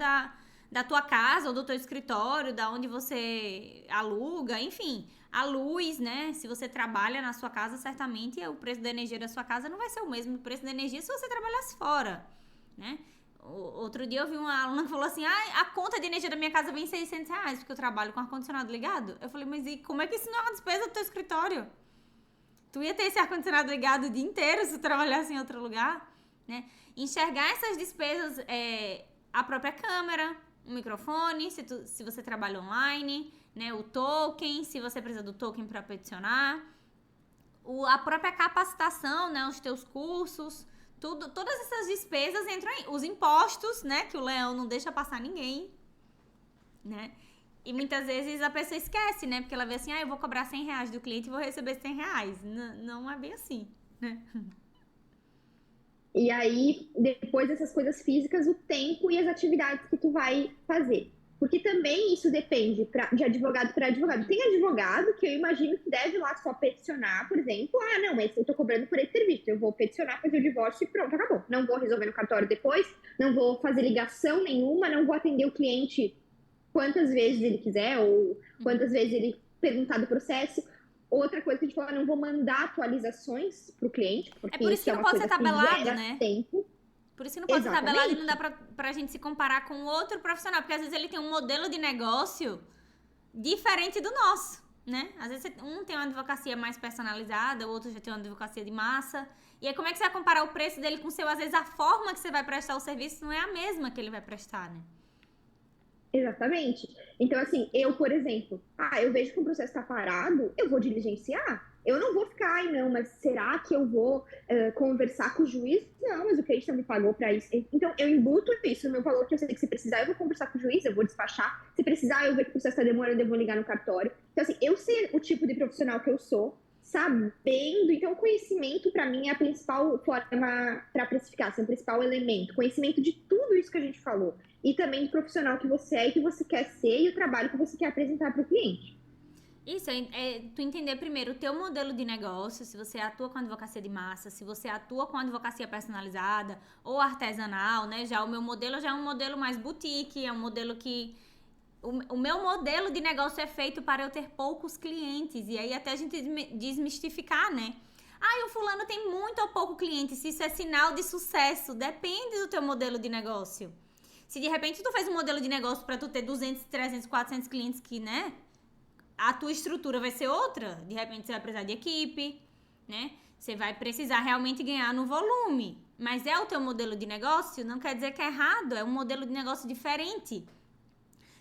da tua casa ou do teu escritório, da onde você aluga, enfim, a luz, né? Se você trabalha na sua casa, certamente o preço da energia da sua casa não vai ser o mesmo preço da energia se você trabalhasse fora, né? Outro dia eu vi uma aluna que falou assim, a conta de energia da minha casa vem R$600 porque eu trabalho com ar-condicionado ligado. Eu falei, mas e como é que isso não é uma despesa do teu escritório? Tu ia ter esse ar-condicionado ligado o dia inteiro se tu trabalhasse em outro lugar, né? Enxergar essas despesas, a própria câmera, o microfone, se você trabalha online, né? O token, se você precisa do token para peticionar, a própria capacitação, né? Os teus cursos, todas essas despesas entram aí. Os impostos, né? Que o leão não deixa passar ninguém, né? E muitas vezes a pessoa esquece, né? Porque ela vê assim, eu vou cobrar R$100 do cliente e vou receber R$100. Não é bem assim, né? E aí, depois dessas coisas físicas, o tempo e as atividades que tu vai fazer. Porque também isso depende de advogado para advogado. Tem advogado que eu imagino que deve lá só peticionar, por exemplo, não, mas eu tô cobrando por esse serviço, eu vou peticionar, fazer o divórcio e pronto, acabou. Não vou resolver no cartório depois, não vou fazer ligação nenhuma, não vou atender o cliente quantas vezes ele quiser ou quantas vezes ele perguntar do processo. Outra coisa que a gente fala, não vou mandar atualizações para o cliente, porque por isso que é não uma pode coisa ser tabelado, que gera né? tempo. Por isso que não pode ser tabelado e não dá pra gente se comparar com outro profissional, porque às vezes ele tem um modelo de negócio diferente do nosso, né? Às vezes um tem uma advocacia mais personalizada, o outro já tem uma advocacia de massa. E aí como é que você vai comparar o preço dele com o seu? Às vezes a forma que você vai prestar o serviço não é a mesma que ele vai prestar, né? Exatamente. Então, assim, eu, por exemplo, eu vejo que o processo está parado, eu vou diligenciar. Eu não vou ficar, não, mas será que eu vou conversar com o juiz? Não, mas o cliente não me pagou para isso. Então, eu embuto isso no meu valor, que eu sei que se precisar, eu vou conversar com o juiz, eu vou despachar. Se precisar, eu ver que o processo está demorando, eu vou ligar no cartório. Então, assim, eu sei o tipo de profissional que eu sou, sabendo. Então, o conhecimento, para mim, é a principal forma para precificar, assim, o principal elemento. Conhecimento de tudo isso que a gente falou. E também do profissional que você é e que você quer ser e o trabalho que você quer apresentar para o cliente. Isso, tu entender primeiro o teu modelo de negócio, se você atua com advocacia de massa, se você atua com advocacia personalizada ou artesanal, né? Já o meu modelo já é um modelo mais boutique, é um modelo que... O meu modelo de negócio é feito para eu ter poucos clientes. E aí até a gente desmistificar, né? O fulano tem muito ou pouco cliente. Se isso é sinal de sucesso, depende do teu modelo de negócio. Se de repente tu fez um modelo de negócio para tu ter 200, 300, 400 clientes que, né? A tua estrutura vai ser outra. De repente você vai precisar de equipe, né? Você vai precisar realmente ganhar no volume. Mas é o teu modelo de negócio? Não quer dizer que é errado. É um modelo de negócio diferente.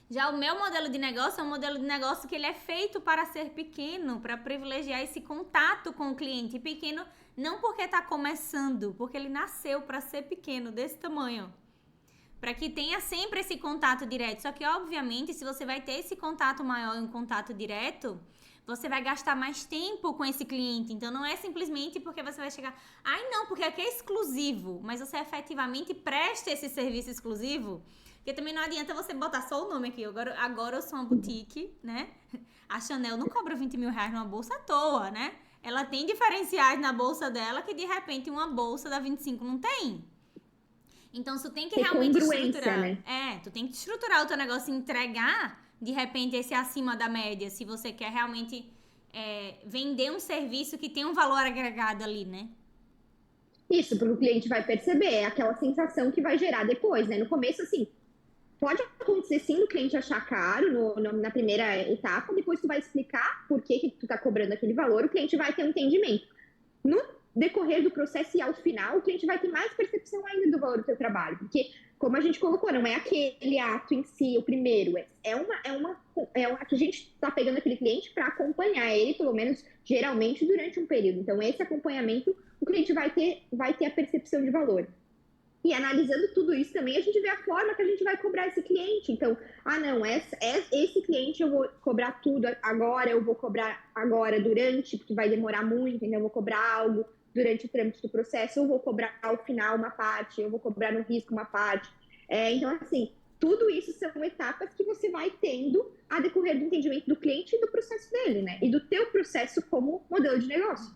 Já o meu modelo de negócio é um modelo de negócio que ele é feito para ser pequeno, para privilegiar esse contato com o cliente. Pequeno não porque está começando, porque ele nasceu para ser pequeno, desse tamanho. Para que tenha sempre esse contato direto. Só que, obviamente, se você vai ter esse contato maior e um contato direto, você vai gastar mais tempo com esse cliente. Então, não é simplesmente porque você vai chegar... não, porque aqui é exclusivo. Mas você efetivamente presta esse serviço exclusivo. Porque também não adianta você botar só o nome aqui. Agora eu sou uma boutique, né? A Chanel não cobra R$20.000 numa bolsa à toa, né? Ela tem diferenciais na bolsa dela que, de repente, uma bolsa da 25 não tem. Então, tu tem que realmente estruturar. Né? Tu tem que estruturar o teu negócio e entregar, de repente, esse acima da média, se você quer realmente vender um serviço que tem um valor agregado ali, né? Isso, porque o cliente vai perceber, é aquela sensação que vai gerar depois, né? No começo, assim, pode acontecer sim do cliente achar caro na primeira etapa, depois tu vai explicar por que tu tá cobrando aquele valor, o cliente vai ter um entendimento. No decorrer do processo e ao final, o cliente vai ter mais percepção ainda do valor do seu trabalho, porque, como a gente colocou, não é aquele ato em si, o primeiro, que a gente está pegando aquele cliente para acompanhar ele, pelo menos, geralmente, durante um período. Então, esse acompanhamento, o cliente vai ter a percepção de valor. E analisando tudo isso também, a gente vê a forma que a gente vai cobrar esse cliente. Então, esse cliente eu vou cobrar tudo agora, eu vou cobrar agora durante, porque vai demorar muito, então eu vou cobrar algo durante o trâmite do processo, eu vou cobrar ao final uma parte, eu vou cobrar no risco uma parte. Então, assim, tudo isso são etapas que você vai tendo a decorrer do entendimento do cliente e do processo dele, né? E do teu processo como modelo de negócio.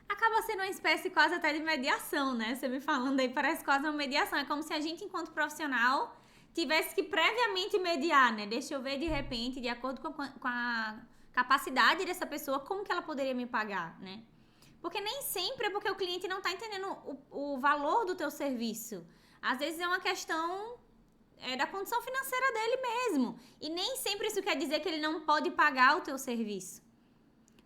Acaba sendo uma espécie quase até de mediação, né? Você me falando aí, parece quase uma mediação. É como se a gente, enquanto profissional, tivesse que previamente mediar, né? Deixa eu ver de repente, de acordo com a capacidade dessa pessoa, como que ela poderia me pagar, né? Porque nem sempre é porque o cliente não está entendendo o valor do teu serviço. Às vezes é uma questão da condição financeira dele mesmo. E nem sempre isso quer dizer que ele não pode pagar o teu serviço.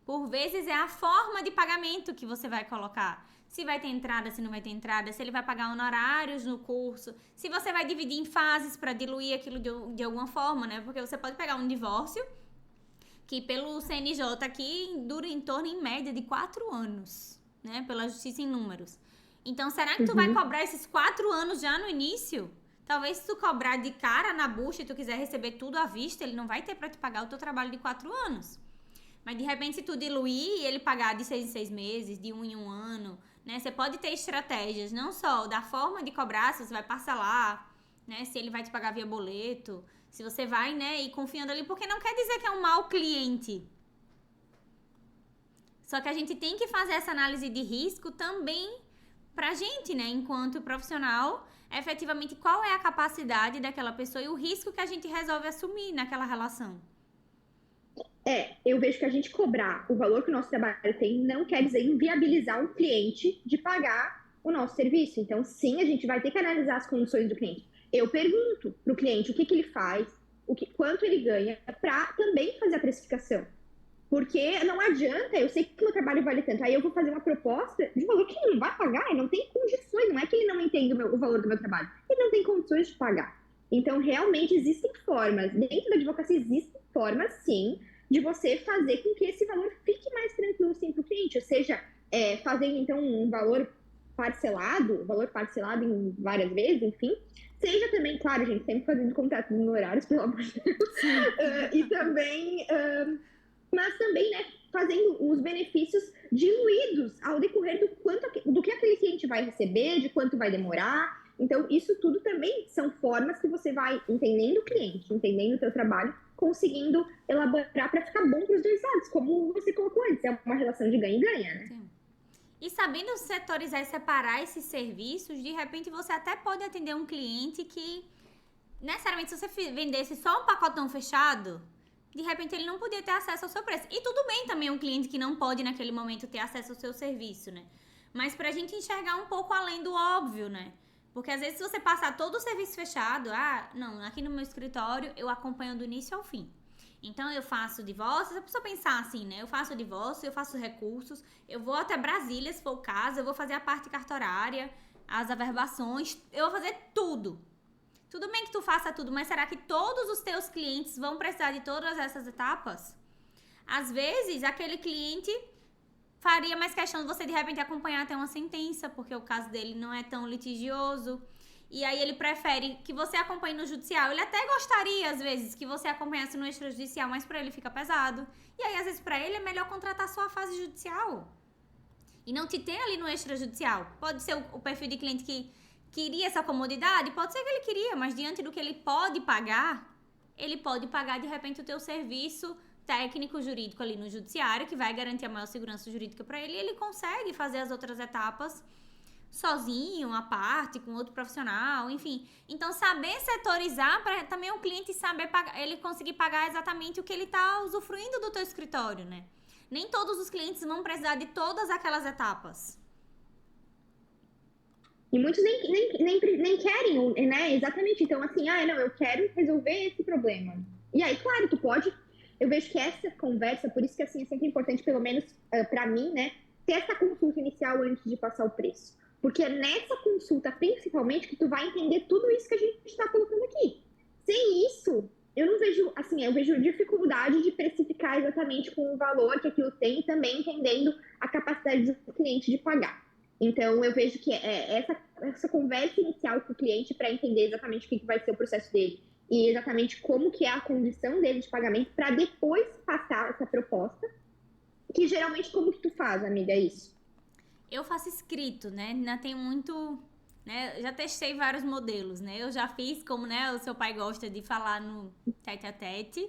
Por vezes é a forma de pagamento que você vai colocar. Se vai ter entrada, se não vai ter entrada, se ele vai pagar honorários no curso, se você vai dividir em fases para diluir aquilo de alguma forma, né? Porque você pode pegar um divórcio que pelo CNJ aqui dura em torno, em média, de 4 anos, né? Pela justiça em números. Então, será que tu vai cobrar esses 4 anos já no início? Talvez se tu cobrar de cara na bucha e tu quiser receber tudo à vista, ele não vai ter para te pagar o teu trabalho de 4 anos. Mas, de repente, se tu diluir e ele pagar de 6 em 6 meses, de 1 em 1 ano, né? Você pode ter estratégias, não só da forma de cobrar, se você vai parcelar, né? Se ele vai te pagar via boleto, se você vai, né, ir confiando ali, porque não quer dizer que é um mau cliente. Só que a gente tem que fazer essa análise de risco também pra gente, né, enquanto profissional, efetivamente qual é a capacidade daquela pessoa e o risco que a gente resolve assumir naquela relação. Eu vejo que a gente cobrar o valor que o nosso trabalho tem não quer dizer inviabilizar um cliente de pagar o nosso serviço. Então, sim, a gente vai ter que analisar as condições do cliente. Eu pergunto para o cliente o que ele faz, quanto ele ganha, para também fazer a precificação. Porque não adianta, eu sei que o meu trabalho vale tanto, aí eu vou fazer uma proposta de valor que ele não vai pagar, ele não tem condições, não é que ele não entende o valor do meu trabalho, ele não tem condições de pagar. Então, realmente, existem formas, dentro da advocacia existem formas, sim, de você fazer com que esse valor fique mais tranquilo, sim, para o cliente, ou seja, fazendo, então, um valor parcelado em várias vezes, enfim, seja também, claro, gente, sempre fazendo contratos em horários, pelo amor de Deus, e também... mas também, né, fazendo os benefícios diluídos ao decorrer do que aquele cliente vai receber, de quanto vai demorar. Então, isso tudo também são formas que você vai entendendo o cliente, entendendo o teu trabalho, conseguindo elaborar para ficar bom para os dois lados, como você colocou antes, é uma relação de ganha e ganha, né? Sim. E sabendo setorizar e separar esses serviços, de repente você até pode atender um cliente que, necessariamente, se você vendesse só um pacotão fechado, de repente ele não podia ter acesso ao seu preço. E tudo bem também um cliente que não pode naquele momento ter acesso ao seu serviço, né? Mas pra gente enxergar um pouco além do óbvio, né? Porque às vezes se você passar todo o serviço fechado, não, aqui no meu escritório eu acompanho do início ao fim. Então eu faço divórcio, você precisa pensar assim, né? Eu faço divórcio, eu faço recursos, eu vou até Brasília, se for o caso, eu vou fazer a parte cartorária, as averbações, eu vou fazer tudo. Tudo bem que tu faça tudo, mas será que todos os teus clientes vão precisar de todas essas etapas? Às vezes, aquele cliente faria mais questão de você, de repente, acompanhar até uma sentença, porque o caso dele não é tão litigioso. E aí ele prefere que você acompanhe no judicial. Ele até gostaria, às vezes, que você acompanhasse no extrajudicial, mas pra ele fica pesado. E aí, às vezes, pra ele é melhor contratar só a fase judicial. E não te ter ali no extrajudicial. Pode ser o perfil de cliente que queria essa comodidade? Pode ser que ele queria, mas diante do que ele pode pagar de repente o teu serviço técnico jurídico ali no judiciário, que vai garantir a maior segurança jurídica para ele, e ele consegue fazer as outras etapas sozinho, à parte, com outro profissional, enfim. Então, saber setorizar para também o cliente saber pagar, ele conseguir pagar exatamente o que ele está usufruindo do teu escritório, né? Nem todos os clientes vão precisar de todas aquelas etapas. E muitos nem querem, né? Exatamente. Então, assim, não, eu quero resolver esse problema. E aí, claro, tu pode... Eu vejo que essa conversa, por isso que, assim, é sempre importante, pelo menos para mim, né? Ter essa consulta inicial antes de passar o preço. Porque é nessa consulta, principalmente, que tu vai entender tudo isso que a gente está colocando aqui. Sem isso, eu não vejo, assim, eu vejo dificuldade de precificar exatamente com o valor que aquilo tem e também entendendo a capacidade do cliente de pagar. Então, eu vejo que essa conversa inicial com o cliente para entender exatamente o que vai ser o processo dele e exatamente como que é a condição dele de pagamento para depois passar essa proposta, que geralmente como que tu faz, amiga, isso? Eu faço escrito, né? Ainda tem muito... né? Eu já testei vários modelos, né? Eu já fiz, como, né, o seu pai gosta de falar no tete-a-tete.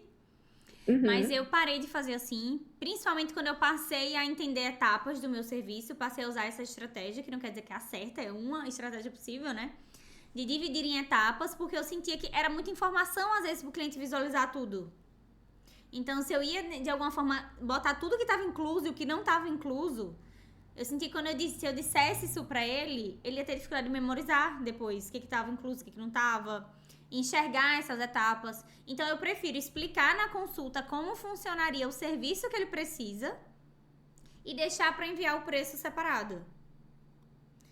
Mas eu parei de fazer assim, principalmente quando eu passei a entender etapas do meu serviço, passei a usar essa estratégia, que não quer dizer que é a certa, é uma estratégia possível, né? de dividir em etapas, porque eu sentia que era muita informação, às vezes, pro cliente visualizar tudo. Então, se eu ia, de alguma forma, botar tudo que estava incluso e o que não estava incluso, eu senti que se eu dissesse isso pra ele, ele ia ter dificuldade de memorizar depois o que estava incluso, o que não estava, enxergar essas etapas. Então, eu prefiro explicar na consulta como funcionaria o serviço que ele precisa e deixar para enviar o preço separado.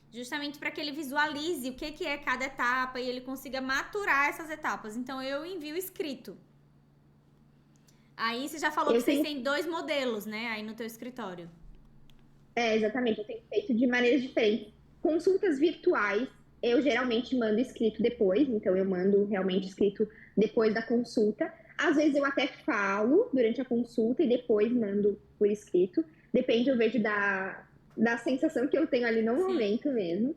Justamente para que ele visualize o que é cada etapa e ele consiga maturar essas etapas. Então, eu envio escrito. Aí, você já falou que vocês têm 2 modelos, né? Aí no teu escritório. Exatamente. Eu tenho feito de maneiras diferentes. Consultas virtuais, eu geralmente mando escrito depois. Então, eu mando realmente escrito depois da consulta. Às vezes, eu até falo durante a consulta e depois mando por escrito. Depende, eu vejo da sensação que eu tenho ali no momento mesmo.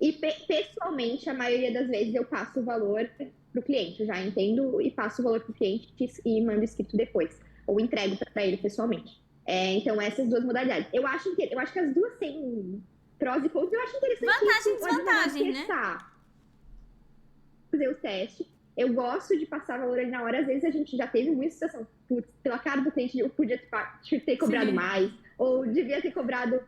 E pessoalmente, a maioria das vezes eu passo o valor para o cliente, eu já entendo e passo o valor para o cliente e mando escrito depois, ou entrego para ele pessoalmente. Então, essas 2 modalidades. Eu acho que as duas têm prós e contras, eu acho interessante vantagem e desvantagem, né? Fazer o teste. Eu gosto de passar valor ali na hora, às vezes a gente já teve muita situação, pela cara do cliente, eu podia ter cobrado mais, ou devia ter cobrado.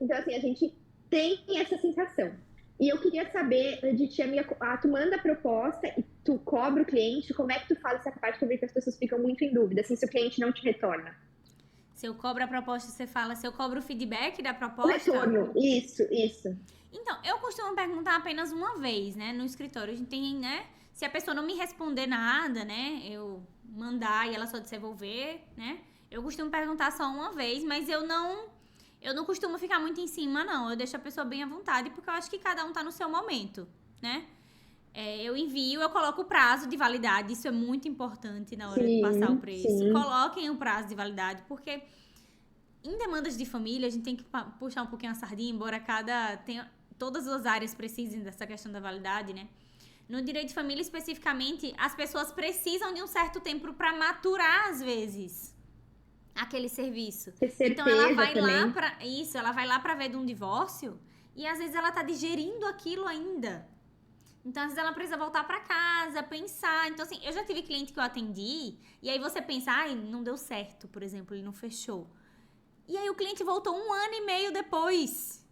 Então, assim, a gente tem essa sensação. E eu queria saber de ti, amiga, tu manda a proposta e tu cobra o cliente, como é que tu faz essa parte que eu vejo que as pessoas ficam muito em dúvida, assim, se o cliente não te retorna? Se eu cobro a proposta, você fala, se eu cobro o feedback da proposta? O retorno, isso. Então, eu costumo perguntar apenas uma vez, né, no escritório. A gente tem, né, se a pessoa não me responder nada, né, eu mandar e ela só devolver, né, eu costumo perguntar só uma vez, mas eu não costumo ficar muito em cima, não. Eu deixo a pessoa bem à vontade, porque eu acho que cada um tá no seu momento, né? Eu envio, eu coloco o prazo de validade. Isso é muito importante na hora de passar o preço. Sim. Coloquem o prazo de validade, porque em demandas de família, a gente tem que puxar um pouquinho a sardinha, embora todas as áreas precisem dessa questão da validade, né? No direito de família, especificamente, as pessoas precisam de um certo tempo para maturar, às vezes, aquele serviço. Então ela vai lá ela vai lá para ver de um divórcio e às vezes ela tá digerindo aquilo ainda. Então às vezes ela precisa voltar para casa, pensar. Então assim, eu já tive cliente que eu atendi e aí você pensa, não deu certo, por exemplo, ele não fechou. E aí o cliente voltou 1 ano e meio depois.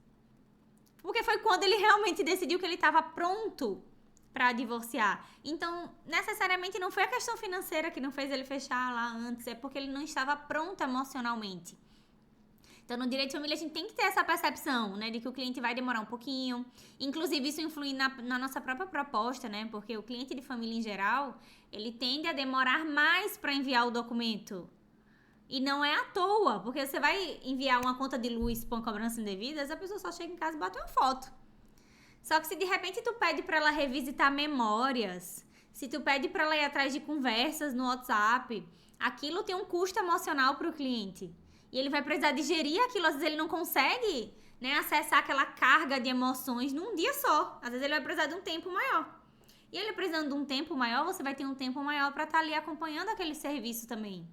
Porque foi quando ele realmente decidiu que ele estava pronto para divorciar. Então, necessariamente não foi a questão financeira que não fez ele fechar lá antes, é porque ele não estava pronto emocionalmente. Então, no direito de família, a gente tem que ter essa percepção, né, de que o cliente vai demorar um pouquinho. Inclusive, isso influi na nossa própria proposta, né, porque o cliente de família, em geral, ele tende a demorar mais para enviar o documento. E não é à toa, porque você vai enviar uma conta de luz para uma cobrança indevida, a pessoa só chega em casa e bate uma foto. Só que se de repente tu pede para ela revisitar memórias, se tu pede para ela ir atrás de conversas no WhatsApp, aquilo tem um custo emocional para o cliente. E ele vai precisar digerir aquilo, às vezes ele não consegue, né, acessar aquela carga de emoções num dia só. Às vezes ele vai precisar de um tempo maior. E ele precisando de um tempo maior, você vai ter um tempo maior para estar ali acompanhando aquele serviço também.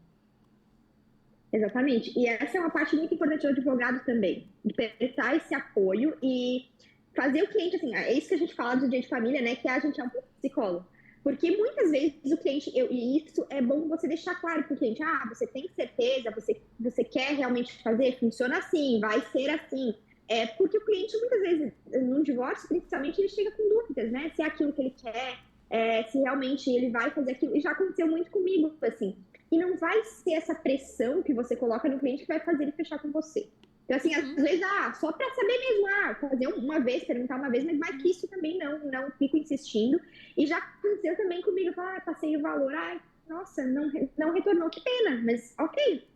Exatamente. E essa é uma parte muito importante do advogado também, de prestar esse apoio e fazer o cliente, assim, é isso que a gente fala do direito de família, né, que a gente é um pouco psicólogo. Porque muitas vezes o cliente, e isso é bom você deixar claro para o cliente, você tem certeza, você quer realmente fazer, funciona assim, vai ser assim. Porque o cliente, muitas vezes, num divórcio, principalmente, ele chega com dúvidas, né, se é aquilo que ele quer, se realmente ele vai fazer aquilo. E já aconteceu muito comigo, assim. E não vai ser essa pressão que você coloca no cliente que vai fazer ele fechar com você. Então, assim, às vezes, só para saber mesmo, fazer uma vez, perguntar uma vez, mas mais que isso também não fico insistindo. E já aconteceu também comigo, eu falo, passei o valor, nossa, não retornou, que pena, mas ok.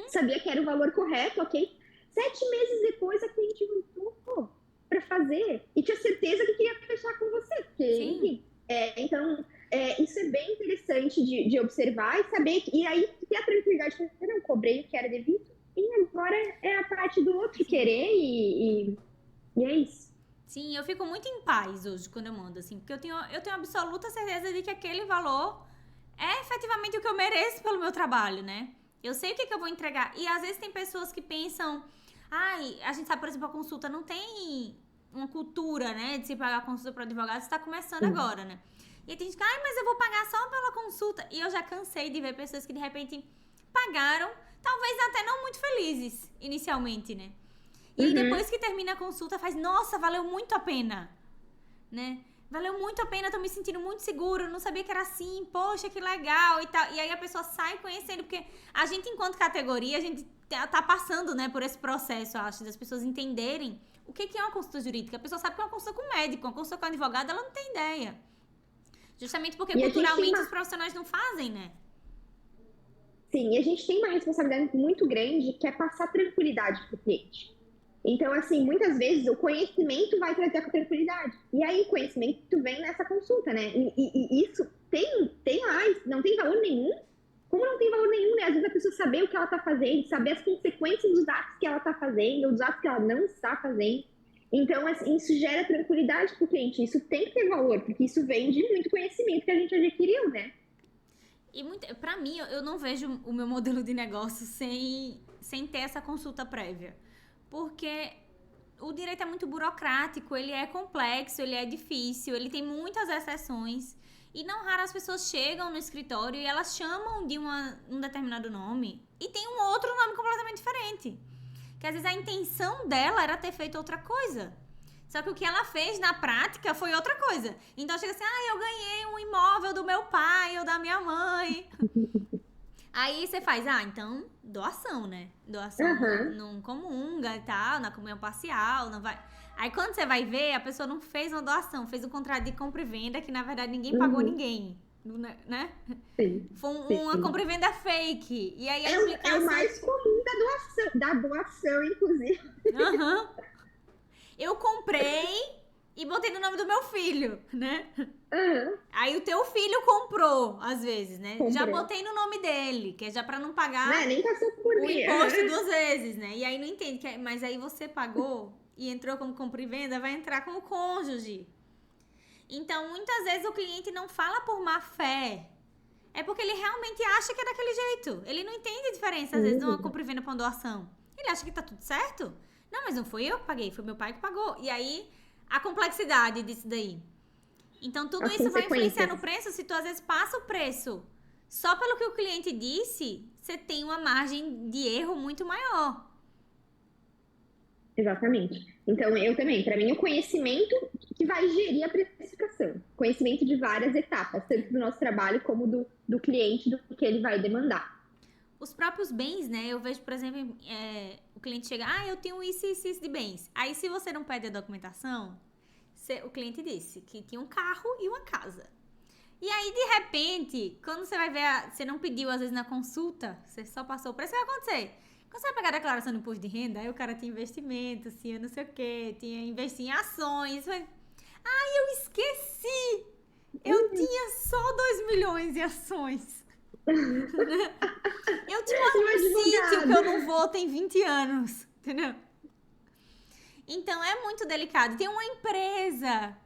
Sabia que era o valor correto, ok. 7 meses depois, a cliente voltou para fazer e tinha certeza que queria fechar com você. Porque, enfim, então... isso é bem interessante de observar e saber, e aí ter a tranquilidade de eu não cobrei o que era devido, e agora é a parte do outro querer e é isso. Sim, eu fico muito em paz hoje quando eu mando, assim, porque eu tenho absoluta certeza de que aquele valor é efetivamente o que eu mereço pelo meu trabalho, né? Eu sei o que eu vou entregar. E às vezes tem pessoas que pensam, a gente sabe, por exemplo, a consulta não tem uma cultura, né, de se pagar consulta para advogado, está começando agora, né? E aí tem gente que, mas eu vou pagar só pela consulta. E eu já cansei de ver pessoas que de repente pagaram, talvez até não muito felizes inicialmente, né? E aí depois que termina a consulta faz, nossa, valeu muito a pena, né? Valeu muito a pena, tô me sentindo muito seguro, não sabia que era assim, poxa, que legal e tal. E aí a pessoa sai conhecendo, porque a gente, enquanto categoria, a gente tá passando, né, por esse processo, eu acho, das pessoas entenderem o que é uma consulta jurídica. A pessoa sabe que é uma consulta com médico, uma consulta com advogado, ela não tem ideia. Justamente porque culturalmente os profissionais não fazem, né? Sim, e a gente tem uma responsabilidade muito grande que é passar tranquilidade pro cliente. Então, assim, muitas vezes o conhecimento vai trazer a tranquilidade. E aí o conhecimento vem nessa consulta, né? E isso tem lá, não tem valor nenhum. Como não tem valor nenhum, né? Às vezes a pessoa saber o que ela está fazendo, saber as consequências dos atos que ela está fazendo, dos atos que ela não está fazendo. Então, assim, isso gera tranquilidade para o cliente. Isso tem que ter valor, porque isso vem de muito conhecimento que a gente adquiriu, né? E para mim, eu não vejo o meu modelo de negócio sem ter essa consulta prévia. Porque o direito é muito burocrático, ele é complexo, ele é difícil, ele tem muitas exceções. E não raro as pessoas chegam no escritório e elas chamam de um determinado nome e tem um outro nome completamente diferente. Que às vezes a intenção dela era ter feito outra coisa. Só que o que ela fez na prática foi outra coisa. Então chega assim, eu ganhei um imóvel do meu pai ou da minha mãe. Aí você faz, então, doação, né? Doação não comunga e tal, na comunhão parcial, não vai... Aí quando você vai ver, a pessoa não fez uma doação, fez um contrato de compra e venda que, na verdade, ninguém pagou ninguém, né? Sim. Foi uma compra e venda fake. E aí a implicação... É o mais comum da doação, inclusive. Eu comprei e botei no nome do meu filho, né? Aí o teu filho comprou, às vezes, né? Já botei no nome dele, que é já pra não pagar nem passou por o imposto 2 vezes, né? E aí não entende, mas aí você pagou e entrou como compra e venda, vai entrar como cônjuge. Então, muitas vezes o cliente não fala por má fé. É porque ele realmente acha que é daquele jeito. Ele não entende a diferença, às vezes, de uma compra e venda pra uma doação. Ele acha que tá tudo certo. Não, mas não foi eu que paguei, foi meu pai que pagou. E aí, a complexidade disso daí. Então, tudo isso vai influenciar no preço. Se tu, às vezes, passa o preço só pelo que o cliente disse, você tem uma margem de erro muito maior. Exatamente. Então, eu também, para mim, o conhecimento que vai gerir a precificação. Conhecimento de várias etapas, tanto do nosso trabalho como do cliente, do que ele vai demandar. Os próprios bens, né? Eu vejo, por exemplo, o cliente chega, eu tenho isso de bens. Aí, se você não pede a documentação, o cliente disse que tinha um carro e uma casa. E aí, de repente, quando você vai ver, você não pediu, às vezes, na consulta, você só passou o preço, o que vai acontecer? Quando você vai pegar a declaração do imposto de renda, aí o cara tinha investimento, tinha não sei o quê, tinha investir em ações. Eu esqueci! Eu tinha só 2 milhões em ações. Eu tinha um sítio que eu não vou tem 20 anos, entendeu? Então, é muito delicado. Tem uma empresa.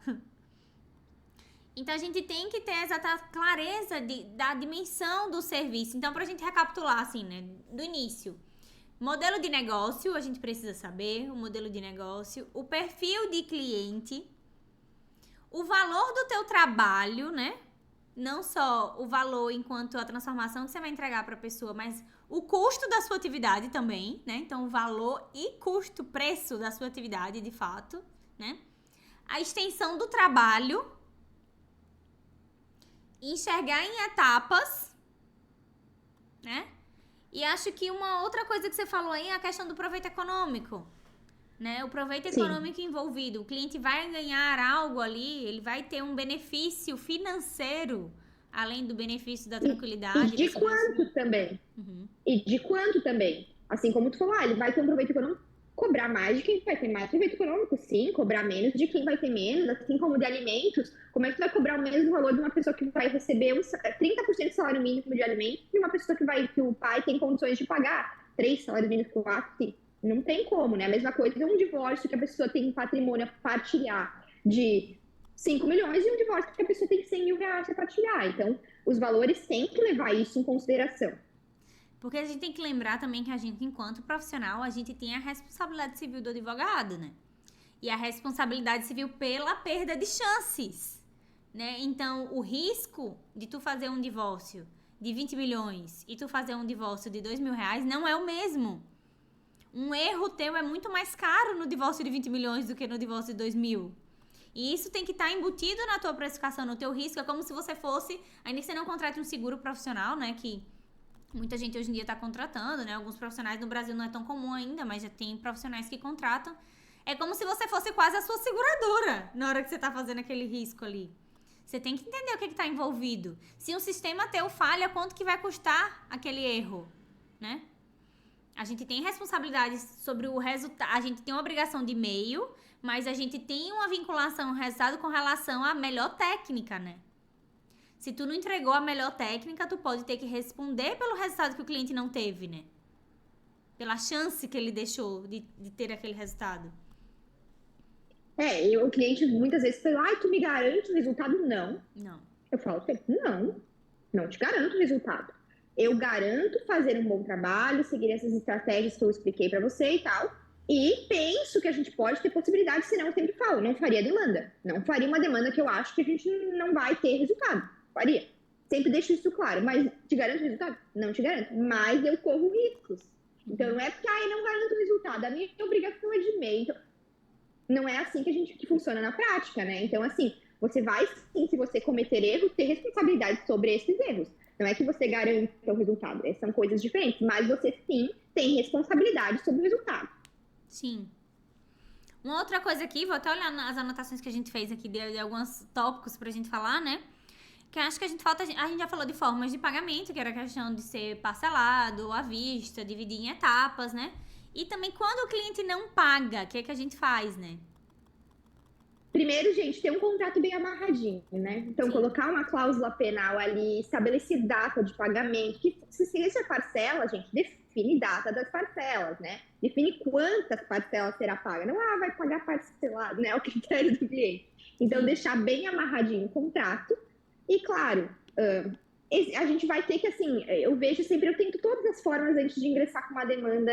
Então, a gente tem que ter exata clareza da dimensão do serviço. Então, pra gente recapitular, assim, né, do início. Modelo de negócio, a gente precisa saber o modelo de negócio, o perfil de cliente, o valor do teu trabalho, né? Não só o valor enquanto a transformação que você vai entregar para a pessoa, mas o custo da sua atividade também, né? Então, o valor e custo, preço da sua atividade, de fato, né? A extensão do trabalho, enxergar em etapas, né? E acho que uma outra coisa que você falou aí é a questão do proveito econômico, né? O proveito econômico envolvido. O cliente vai ganhar algo ali, ele vai ter um benefício financeiro, além do benefício da tranquilidade. E de quanto também. E de quanto também. Assim como tu falou, ele vai ter um proveito econômico, cobrar mais de quem vai ter mais proveito econômico, sim, cobrar menos de quem vai ter menos, assim como de alimentos. Como é que tu vai cobrar o mesmo valor de uma pessoa que vai receber 30% do salário mínimo de alimentos e uma pessoa que o pai tem condições de pagar 3 salários mínimos, 4? Não tem como, né? A mesma coisa é um divórcio que a pessoa tem um patrimônio a partilhar de 5 milhões e um divórcio que a pessoa tem 100 mil reais a partilhar. Então, os valores têm que levar isso em consideração. Porque a gente tem que lembrar também que a gente, enquanto profissional, a gente tem a responsabilidade civil do advogado, né? e a responsabilidade civil pela perda de chances, né? Então, o risco de tu fazer um divórcio de 20 milhões e tu fazer um divórcio de R$ 2.000 não é o mesmo. Um erro teu é muito mais caro no divórcio de 20 milhões do que no divórcio de 2 mil. E isso tem que estar embutido na tua precificação, no teu risco. É como se você fosse, ainda que você não contrate um seguro profissional, né? Que muita gente hoje em dia está contratando, né? Alguns profissionais no Brasil não é tão comum ainda, mas já tem profissionais que contratam. É como se você fosse quase a sua seguradora na hora que você está fazendo aquele risco ali. Você tem que entender o que está envolvido. Se um sistema teu falha, quanto que vai custar aquele erro, né? A gente tem responsabilidade sobre o resultado. A gente tem uma obrigação de meio, mas a gente tem uma vinculação ao resultado com relação à melhor técnica, né? Se tu não entregou a melhor técnica, tu pode ter que responder pelo resultado que o cliente não teve, né? Pela chance que ele deixou de ter aquele resultado. E o cliente muitas vezes fala, ai, tu me garante o resultado? Não. Não. Eu falo, não te garanto o resultado. Eu garanto fazer um bom trabalho, seguir essas estratégias que eu expliquei para você e tal. E penso que a gente pode ter possibilidade, senão eu sempre falo, não faria demanda. Não faria uma demanda que eu acho que a gente não vai ter resultado. Faria. Sempre deixo isso claro. Mas te garanto o resultado? Não te garanto. Mas eu corro riscos. Então não é porque, eu não garanto o resultado. A minha obrigação é de meio. Então, não é assim que funciona na prática, né? Então, assim, você vai sim, se você cometer erros, ter responsabilidade sobre esses erros. Não é que você garanta o resultado, são coisas diferentes, mas você sim tem responsabilidade sobre o resultado. Sim. Uma outra coisa aqui, vou até olhar as anotações que a gente fez aqui de alguns tópicos pra gente falar, né? Que acho que a gente já falou de formas de pagamento, que era a questão de ser parcelado, à vista, dividir em etapas, né? E também quando o cliente não paga, o que é que a gente faz, né? Primeiro, gente, ter um contrato bem amarradinho, né? Então, colocar uma cláusula penal ali, estabelecer data de pagamento, que se é parcela, gente, define data das parcelas, né? Define quantas parcelas será paga. Não, vai pagar parcelado, né? É o critério do cliente. Então, deixar bem amarradinho o contrato. E, claro, a gente vai ter que, assim, eu vejo sempre, eu tento todas as formas antes de ingressar com uma demanda,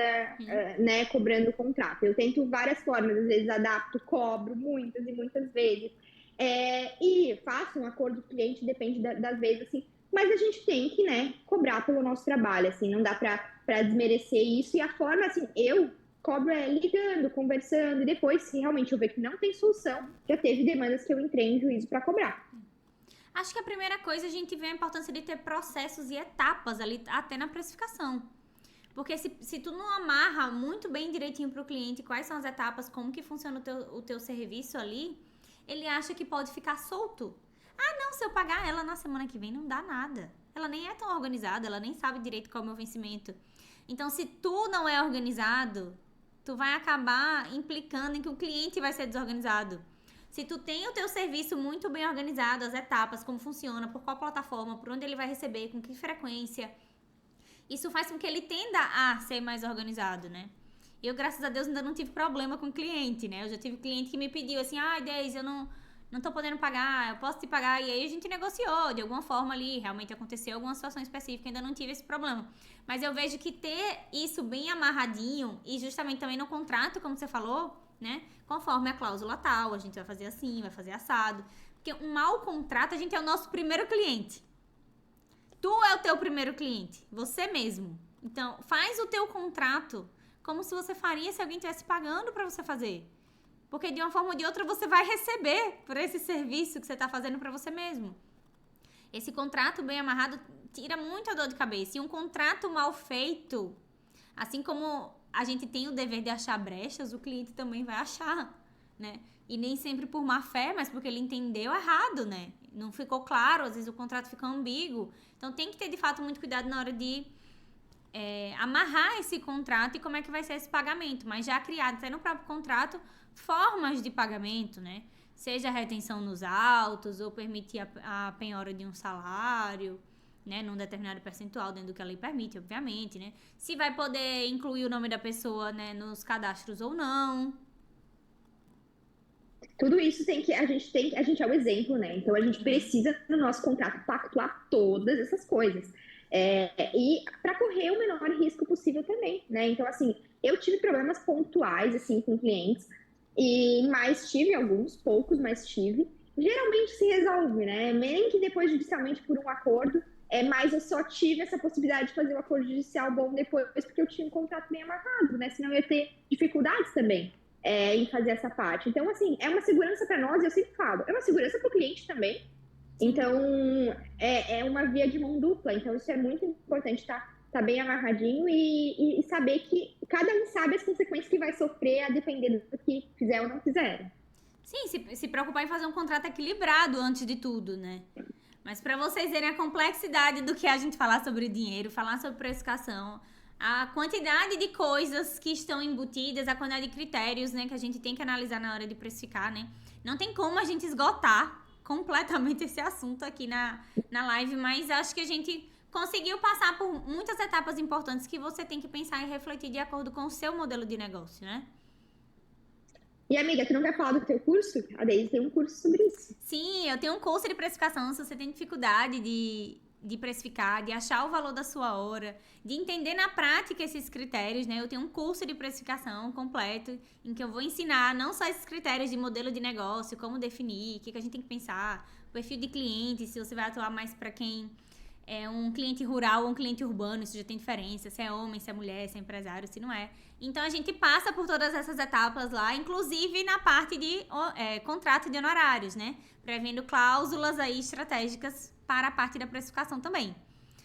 né, cobrando o contrato. Eu tento várias formas, às vezes adapto, cobro muitas e muitas vezes. E faço um acordo com o cliente, depende das vezes, assim. Mas a gente tem que, né, cobrar pelo nosso trabalho, assim, não dá para desmerecer isso. E a forma, assim, eu cobro ligando, conversando, e depois, se realmente eu ver que não tem solução, já teve demandas que eu entrei em juízo para cobrar. Acho que a primeira coisa a gente vê a importância de ter processos e etapas ali, até na precificação. Porque se tu não amarra muito bem direitinho pro cliente quais são as etapas, como que funciona o teu serviço ali, ele acha que pode ficar solto. Não, se eu pagar ela na semana que vem não dá nada. Ela nem é tão organizada, ela nem sabe direito qual é o meu vencimento. Então, se tu não é organizado, tu vai acabar implicando em que o cliente vai ser desorganizado. Se tu tem o teu serviço muito bem organizado, as etapas, como funciona, por qual plataforma, por onde ele vai receber, com que frequência, isso faz com que ele tenda a ser mais organizado, né? Eu, graças a Deus, ainda não tive problema com cliente, né? Eu já tive cliente que me pediu assim, Deise, eu não tô podendo pagar, eu posso te pagar. E aí a gente negociou, de alguma forma ali, realmente aconteceu alguma situação específica, ainda não tive esse problema. Mas eu vejo que ter isso bem amarradinho, e justamente também no contrato, como você falou, né? Conforme a cláusula tal, a gente vai fazer assim, vai fazer assado. Porque um mau contrato, a gente é o nosso primeiro cliente. Tu é o teu primeiro cliente, você mesmo. Então, faz o teu contrato como se você faria se alguém estivesse pagando para você fazer. Porque de uma forma ou de outra você vai receber por esse serviço que você está fazendo para você mesmo. Esse contrato bem amarrado tira muita dor de cabeça. E um contrato mal feito, assim como a gente tem o dever de achar brechas, o cliente também vai achar, né? E nem sempre por má fé, mas porque ele entendeu errado, né? Não ficou claro, às vezes o contrato fica ambíguo. Então tem que ter, de fato, muito cuidado na hora de amarrar esse contrato e como é que vai ser esse pagamento. Mas já criado, até no próprio contrato, formas de pagamento, né? Seja a retenção nos autos ou permitir a penhora de um salário, né, num determinado percentual, dentro do que a lei permite, obviamente, né? Se vai poder incluir o nome da pessoa, né, nos cadastros ou não. Tudo isso a gente é o exemplo, né? Então a gente precisa no nosso contrato pactuar todas essas coisas. E para correr o menor risco possível também, né? Então, assim, eu tive problemas pontuais, assim, com clientes, Mas tive alguns, poucos, mas tive. Geralmente se resolve, né? Nem que depois judicialmente por um acordo, mas eu só tive essa possibilidade de fazer um acordo judicial bom depois, porque eu tinha um contrato bem amarrado, né? Senão eu ia ter dificuldades também em fazer essa parte. Então, assim, é uma segurança para nós, eu sempre falo, é uma segurança para o cliente também. Então, é uma via de mão dupla. Então, isso é muito importante tá bem amarradinho e saber que cada um sabe as consequências que vai sofrer a depender do que fizer ou não fizer. Sim, se preocupar em fazer um contrato equilibrado antes de tudo, né? Mas para vocês verem a complexidade do que a gente falar sobre dinheiro, falar sobre precificação, a quantidade de coisas que estão embutidas, a quantidade de critérios, né, que a gente tem que analisar na hora de precificar, né? Não tem como a gente esgotar completamente esse assunto aqui na live, mas acho que a gente conseguiu passar por muitas etapas importantes que você tem que pensar e refletir de acordo com o seu modelo de negócio, né? E amiga, tu não quer falar do teu curso? A Deise tem um curso sobre isso. Sim, eu tenho um curso de precificação. Se você tem dificuldade de precificar, de achar o valor da sua hora, de entender na prática esses critérios, né? Eu tenho um curso de precificação completo em que eu vou ensinar não só esses critérios de modelo de negócio, como definir, o que a gente tem que pensar, o perfil de cliente, se você vai atuar mais para quem é um cliente rural ou um cliente urbano, isso já tem diferença, se é homem, se é mulher, se é empresário, se não é. Então, a gente passa por todas essas etapas lá, inclusive na parte de contrato de honorários, né? Prevendo cláusulas aí estratégicas para a parte da precificação também.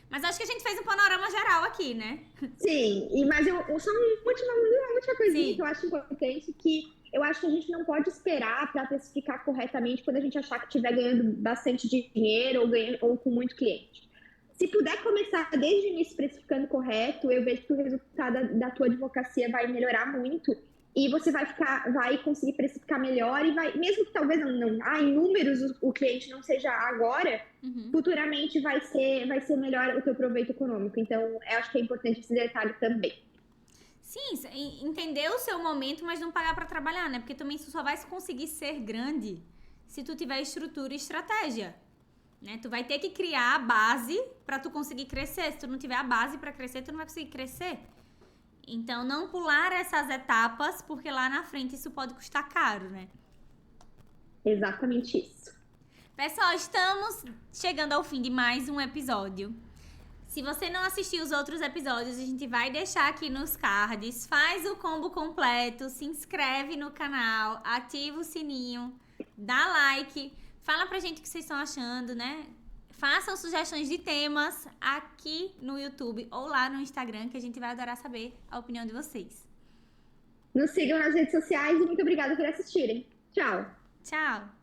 Mas acho que a gente fez um panorama geral aqui, né? Sim, mas só uma última coisinha Sim. que eu acho importante, que eu acho que a gente não pode esperar para precificar corretamente quando a gente achar que estiver ganhando bastante dinheiro ou com muito cliente. Se puder começar desde o início precificando correto, eu vejo que o resultado da tua advocacia vai melhorar muito e você vai conseguir precificar melhor e mesmo que talvez em números o cliente não seja agora, futuramente vai ser melhor o teu proveito econômico. Então, eu acho que é importante esse detalhe também. Sim, entender o seu momento, mas não pagar para trabalhar, né? Porque também isso só vai conseguir ser grande se tu tiver estrutura e estratégia. Né? Tu vai ter que criar a base para tu conseguir crescer. Se tu não tiver a base para crescer, tu não vai conseguir crescer. Então, não pular essas etapas, porque lá na frente isso pode custar caro, né? Exatamente isso. Pessoal, estamos chegando ao fim de mais um episódio. Se você não assistiu os outros episódios, a gente vai deixar aqui nos cards. Faz o combo completo, se inscreve no canal, ativa o sininho, dá like. Fala pra gente o que vocês estão achando, né? Façam sugestões de temas aqui no YouTube ou lá no Instagram, que a gente vai adorar saber a opinião de vocês. Nos sigam nas redes sociais e muito obrigada por assistirem. Tchau! Tchau!